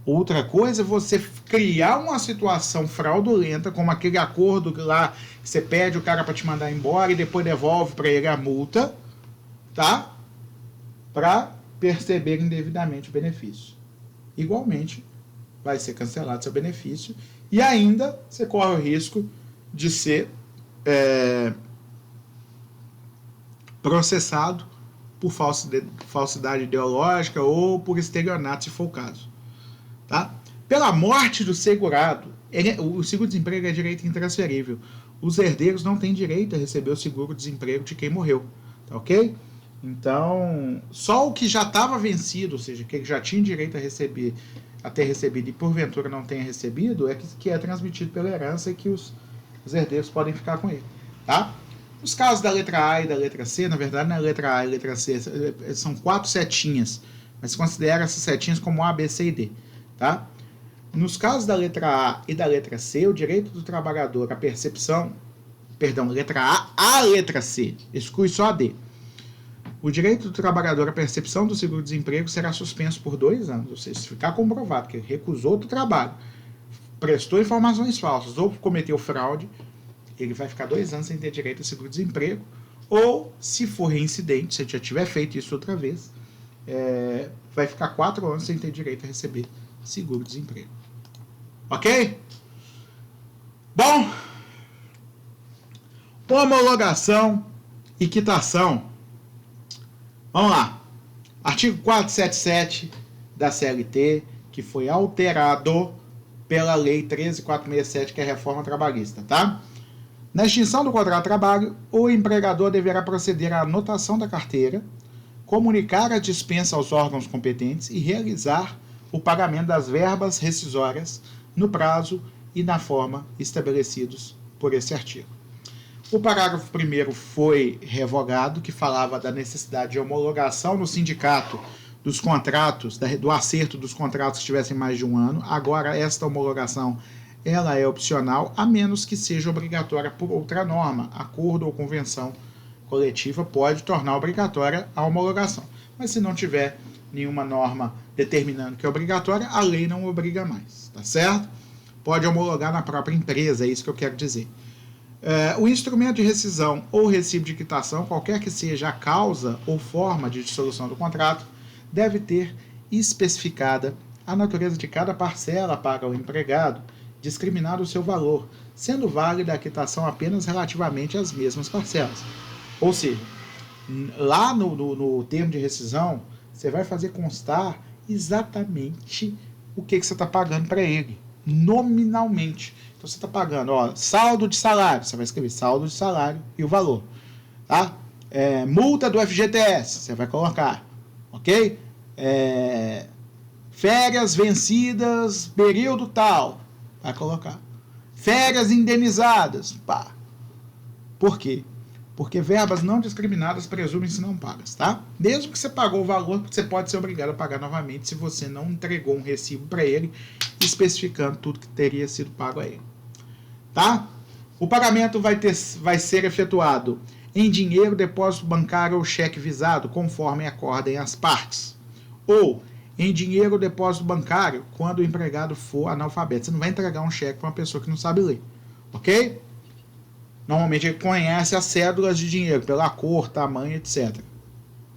Outra coisa é você criar uma situação fraudulenta, como aquele acordo lá que você pede o cara para te mandar embora e depois devolve para ele a multa, tá? Para perceber indevidamente o benefício. Igualmente, vai ser cancelado seu benefício e ainda você corre o risco de ser processado por falsidade ideológica ou por estelionato, se for o caso. Tá? Pela morte do segurado, o seguro-desemprego é direito intransferível. Os herdeiros não têm direito a receber o seguro-desemprego de quem morreu. Tá ok? Então, só o que já estava vencido, ou seja, que já tinha direito a ter recebido e porventura não tenha recebido, que é transmitido pela herança e que os herdeiros podem ficar com ele. Tá? Os casos da letra A e da letra C, na verdade, não é letra A e letra C, são 4 setinhas, mas considera essas setinhas como A, B, C e D. Tá? Nos casos da letra A e da letra C, o direito do trabalhador à percepção, letra A a letra C, exclui só a D. O direito do trabalhador à percepção do seguro-desemprego será suspenso por 2 anos, ou seja, se ficar comprovado que ele recusou do trabalho, prestou informações falsas ou cometeu fraude, ele vai ficar 2 anos sem ter direito a seguro-desemprego, ou, se for reincidente, se ele já tiver feito isso outra vez, vai ficar 4 anos sem ter direito a receber seguro-desemprego. Ok? Bom, homologação e quitação. Vamos lá. Artigo 477 da CLT, que foi alterado pela Lei 13.467, que é a reforma trabalhista, tá? Na extinção do contrato de trabalho, o empregador deverá proceder à anotação da carteira, comunicar a dispensa aos órgãos competentes e realizar o pagamento das verbas rescisórias no prazo e na forma estabelecidos por esse artigo. O parágrafo 1º foi revogado, que falava da necessidade de homologação no sindicato dos contratos, do acerto dos contratos que tivessem mais de 1 ano. Agora, esta homologação ela é opcional, a menos que seja obrigatória por outra norma. Acordo ou convenção coletiva pode tornar obrigatória a homologação. Mas se não tiver nenhuma norma determinando que é obrigatória, a lei não obriga mais, tá certo? Pode homologar na própria empresa, é isso que eu quero dizer. O instrumento de rescisão ou recibo de quitação, qualquer que seja a causa ou forma de dissolução do contrato, deve ter especificada a natureza de cada parcela paga ao empregado, discriminado o seu valor, sendo válida a quitação apenas relativamente às mesmas parcelas. Ou seja, lá no termo de rescisão, você vai fazer constar exatamente o que você está pagando para ele, nominalmente. Então você está pagando, saldo de salário, você vai escrever saldo de salário e o valor. Tá? Multa do FGTS, você vai colocar, ok? Férias vencidas, período tal, vai colocar. Férias indenizadas, pá. Por quê? Porque verbas não discriminadas presumem-se não pagas, tá? Mesmo que você pagou o valor, você pode ser obrigado a pagar novamente se você não entregou um recibo para ele, especificando tudo que teria sido pago a ele. Tá? O pagamento vai ser efetuado em dinheiro, depósito bancário ou cheque visado, conforme acordem as partes. Ou em dinheiro ou depósito bancário, quando o empregado for analfabeto. Você não vai entregar um cheque para uma pessoa que não sabe ler, ok? Normalmente ele conhece as cédulas de dinheiro pela cor, tamanho, etc.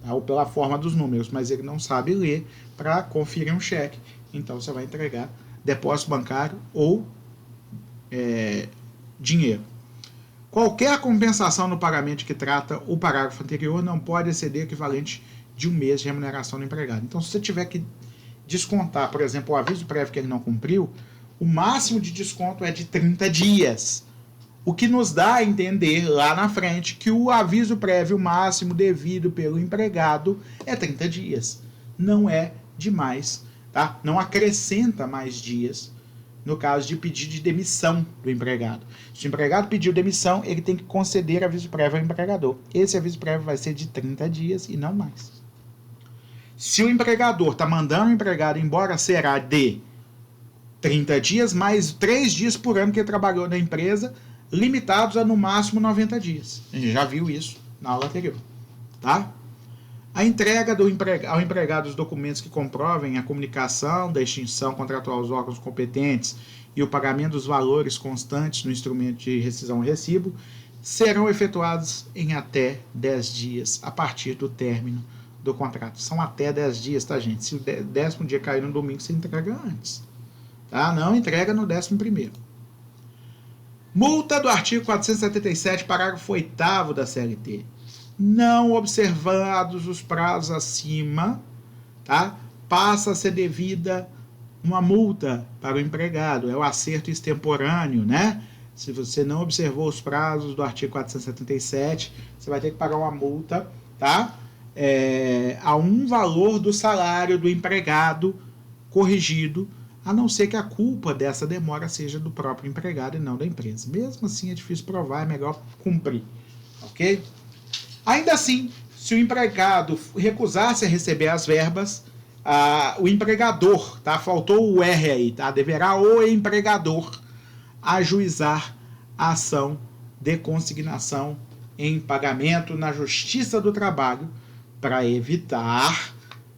Tá? Ou pela forma dos números, mas ele não sabe ler para conferir um cheque. Então você vai entregar depósito bancário ou dinheiro. Qualquer compensação no pagamento que trata o parágrafo anterior não pode exceder o equivalente de 1 mês de remuneração do empregado. Então, se você tiver que descontar, por exemplo, o aviso prévio que ele não cumpriu, o máximo de desconto é de 30 dias. O que nos dá a entender lá na frente que o aviso prévio máximo devido pelo empregado é 30 dias. Não é demais, tá? Não acrescenta mais dias no caso de pedido de demissão do empregado. Se o empregado pediu demissão, ele tem que conceder aviso prévio ao empregador. Esse aviso prévio vai ser de 30 dias e não mais. Se o empregador está mandando o empregado embora, será de 30 dias mais 3 dias por ano que ele trabalhou na empresa, limitados a no máximo 90 dias. A gente já viu isso na aula anterior. Tá? A entrega ao empregado dos documentos que comprovem a comunicação da extinção contratual aos órgãos competentes e o pagamento dos valores constantes no instrumento de rescisão e recibo serão efetuados em até 10 dias a partir do término do contrato. São até 10 dias, tá, gente? Se o 10º dia cair no domingo, você entrega antes. Tá? Não entrega no 11º. Multa do artigo 477, parágrafo 8º da CLT. Não observados os prazos acima, tá? Passa a ser devida uma multa para o empregado. É o acerto extemporâneo, né? Se você não observou os prazos do artigo 477, você vai ter que pagar uma multa, tá? A um valor do salário do empregado corrigido, a não ser que a culpa dessa demora seja do próprio empregado e não da empresa. Mesmo assim é difícil provar, é melhor cumprir, ok? Ainda assim, se o empregado recusar-se a receber as verbas, o empregador, tá? Faltou o R aí, tá? Deverá o empregador ajuizar a ação de consignação em pagamento na Justiça do Trabalho para evitar,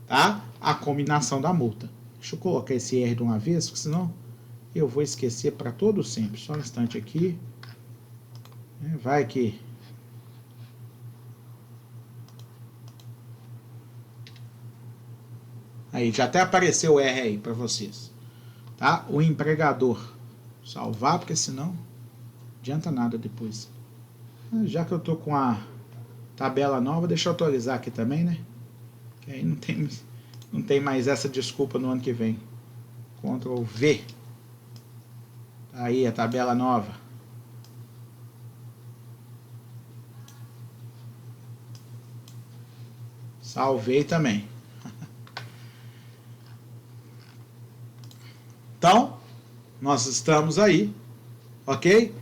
tá, a cominação da multa. Deixa eu colocar esse R de uma vez, porque senão eu vou esquecer para todo sempre. Só um instante aqui. Vai que... Aí, já até apareceu o R aí para vocês. Tá? O empregador. Salvar, porque senão não adianta nada depois. Já que eu tô com a tabela nova, deixa eu atualizar aqui também, né? Que aí não tem mais essa desculpa no ano que vem. Ctrl V. Aí a tabela nova. Salvei também. Então, nós estamos aí, ok?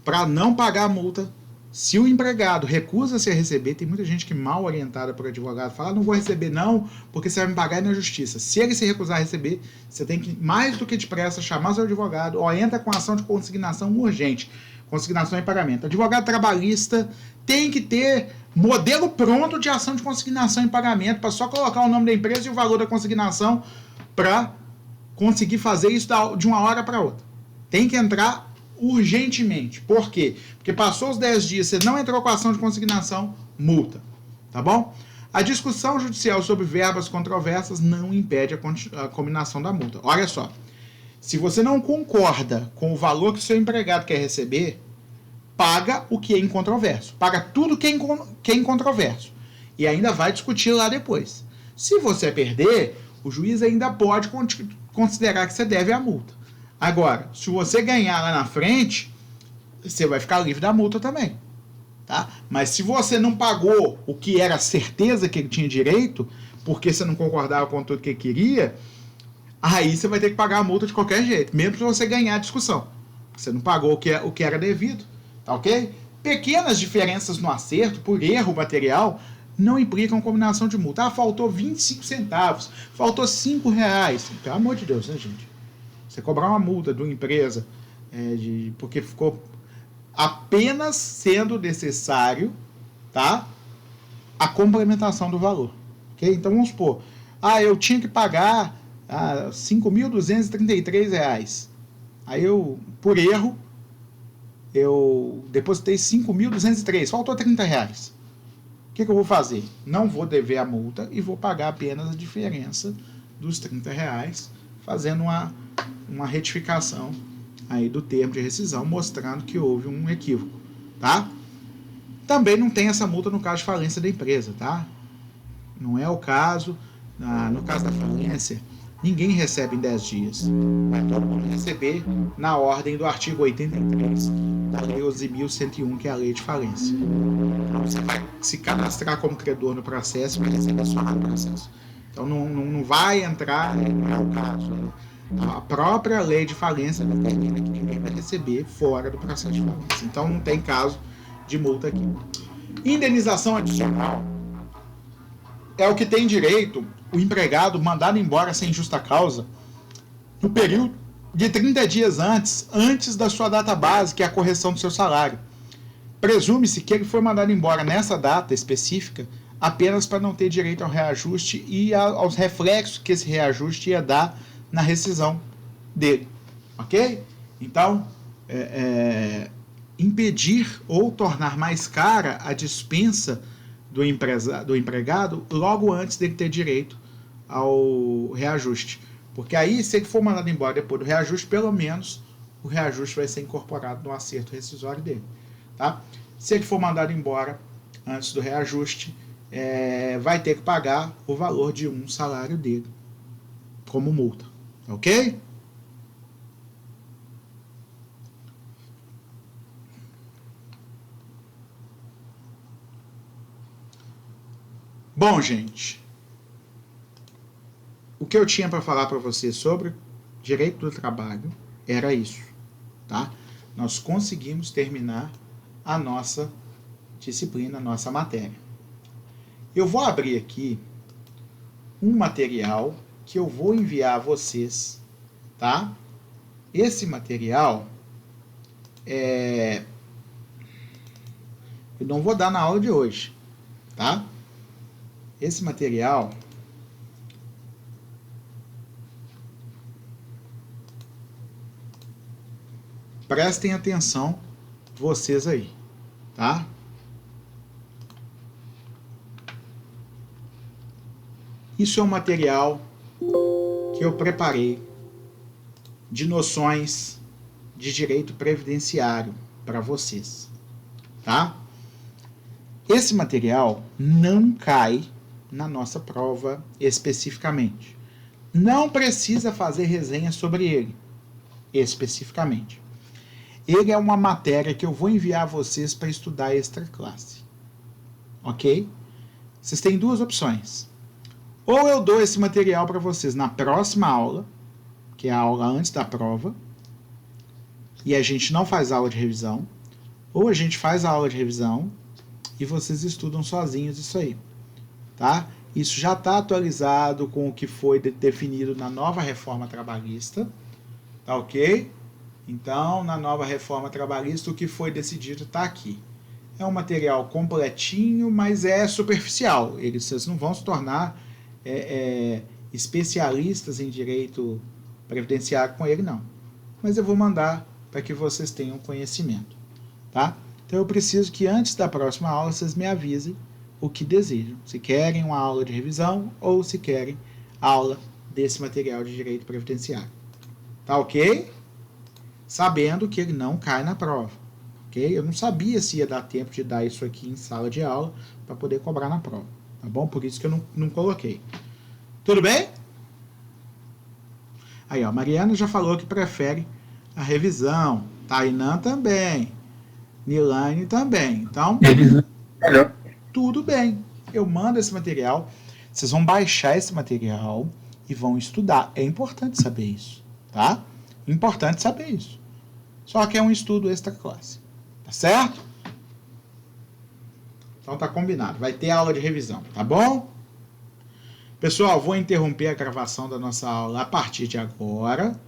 Para não pagar a multa. Se o empregado recusa-se a receber, tem muita gente que mal orientada por advogado fala, não vou receber não, porque você vai me pagar na justiça. Se ele se recusar a receber, você tem que, mais do que depressa, chamar seu advogado, ou entra com ação de consignação urgente, consignação em pagamento. Advogado trabalhista tem que ter modelo pronto de ação de consignação em pagamento, para só colocar o nome da empresa e o valor da consignação para conseguir fazer isso de uma hora para outra. Tem que entrar urgentemente. Por quê? Porque passou os 10 dias, você não entrou com a ação de consignação, multa. Tá bom? A discussão judicial sobre verbas controversas não impede a cominação da multa. Olha só. Se você não concorda com o valor que o seu empregado quer receber, paga o que é incontroverso. Paga tudo que é incontroverso. E ainda vai discutir lá depois. Se você perder, o juiz ainda pode considerar que você deve a multa. Agora, se você ganhar lá na frente, você vai ficar livre da multa também. Tá? Mas se você não pagou o que era certeza que ele tinha direito, porque você não concordava com tudo que ele queria, aí você vai ter que pagar a multa de qualquer jeito, mesmo se você ganhar a discussão. Você não pagou o que era devido. Tá ok? Pequenas diferenças no acerto, por erro material, não implicam combinação de multa. Faltou 25 centavos, faltou R$5. Pelo amor de Deus, né, gente? Você cobrar uma multa de uma empresa porque ficou apenas sendo necessário, tá, a complementação do valor. Okay? Então, vamos supor, eu tinha que pagar R$5.233. Aí eu, por erro, eu depositei 5.203, faltou R$30. O que eu vou fazer? Não vou dever a multa e vou pagar apenas a diferença dos R$30, fazendo uma retificação aí do termo de rescisão, mostrando que houve um equívoco, tá? Também não tem essa multa no caso de falência da empresa, tá? Não é o caso. No caso da falência, ninguém recebe em 10 dias. Vai todo mundo receber na ordem do artigo 83 da Lei 11.101, que é a Lei de Falência. Então, você vai se cadastrar como credor no processo e vai receber só no processo. Então, não vai entrar, não é o caso. Né? A própria Lei de Falência determina que ninguém vai receber fora do processo de falência. Então, não tem caso de multa aqui. Indenização adicional. é o que tem direito o empregado mandado embora sem justa causa no período de 30 dias antes da sua data base, que é a correção do seu salário. Presume-se que ele foi mandado embora nessa data específica apenas para não ter direito ao reajuste e aos reflexos que esse reajuste ia dar na rescisão dele. Ok? Então, impedir ou tornar mais cara a dispensa do empregado logo antes dele ter direito ao reajuste. Porque aí, se ele for mandado embora depois do reajuste, pelo menos o reajuste vai ser incorporado no acerto rescisório dele. Tá? Se ele for mandado embora antes do reajuste, vai ter que pagar o valor de um salário dele como multa. Ok? Bom, gente, o que eu tinha para falar para vocês sobre direito do trabalho era isso, tá? Nós conseguimos terminar a nossa disciplina, a nossa matéria. Eu vou abrir aqui um material que eu vou enviar a vocês, tá? Esse material eu não vou dar na aula de hoje, tá? Esse material prestem atenção vocês aí, tá? Isso é um material que eu preparei de noções de direito previdenciário para vocês, tá? Esse material não cai na nossa prova especificamente. Não precisa fazer resenha sobre ele especificamente. Ele é uma matéria que eu vou enviar a vocês para estudar extra classe. Ok? Vocês têm duas opções. Ou eu dou esse material para vocês na próxima aula, que é a aula antes da prova, e a gente não faz aula de revisão, ou a gente faz a aula de revisão e vocês estudam sozinhos isso aí. Tá? Isso já está atualizado com o que foi definido na nova reforma trabalhista. Tá ok? Então, na nova reforma trabalhista, o que foi decidido está aqui. É um material completinho, mas é superficial. Vocês não vão se tornar especialistas em direito previdenciário com ele, não. Mas eu vou mandar para que vocês tenham conhecimento. Tá? Então, eu preciso que antes da próxima aula vocês me avisem o que desejam. Se querem uma aula de revisão ou se querem aula desse material de direito previdenciário. Tá ok? Sabendo que ele não cai na prova. Ok? Eu não sabia se ia dar tempo de dar isso aqui em sala de aula para poder cobrar na prova. Tá bom? Por isso que eu não coloquei. Tudo bem? Aí, ó, Mariana já falou que prefere a revisão. Tainan também. Nilane também. Então, tudo bem. Eu mando esse material. Vocês vão baixar esse material e vão estudar. É importante saber isso, tá? Importante saber isso. Só que é um estudo extra classe. Tá certo? Então tá combinado. Vai ter aula de revisão, tá bom? Pessoal, vou interromper a gravação da nossa aula a partir de agora.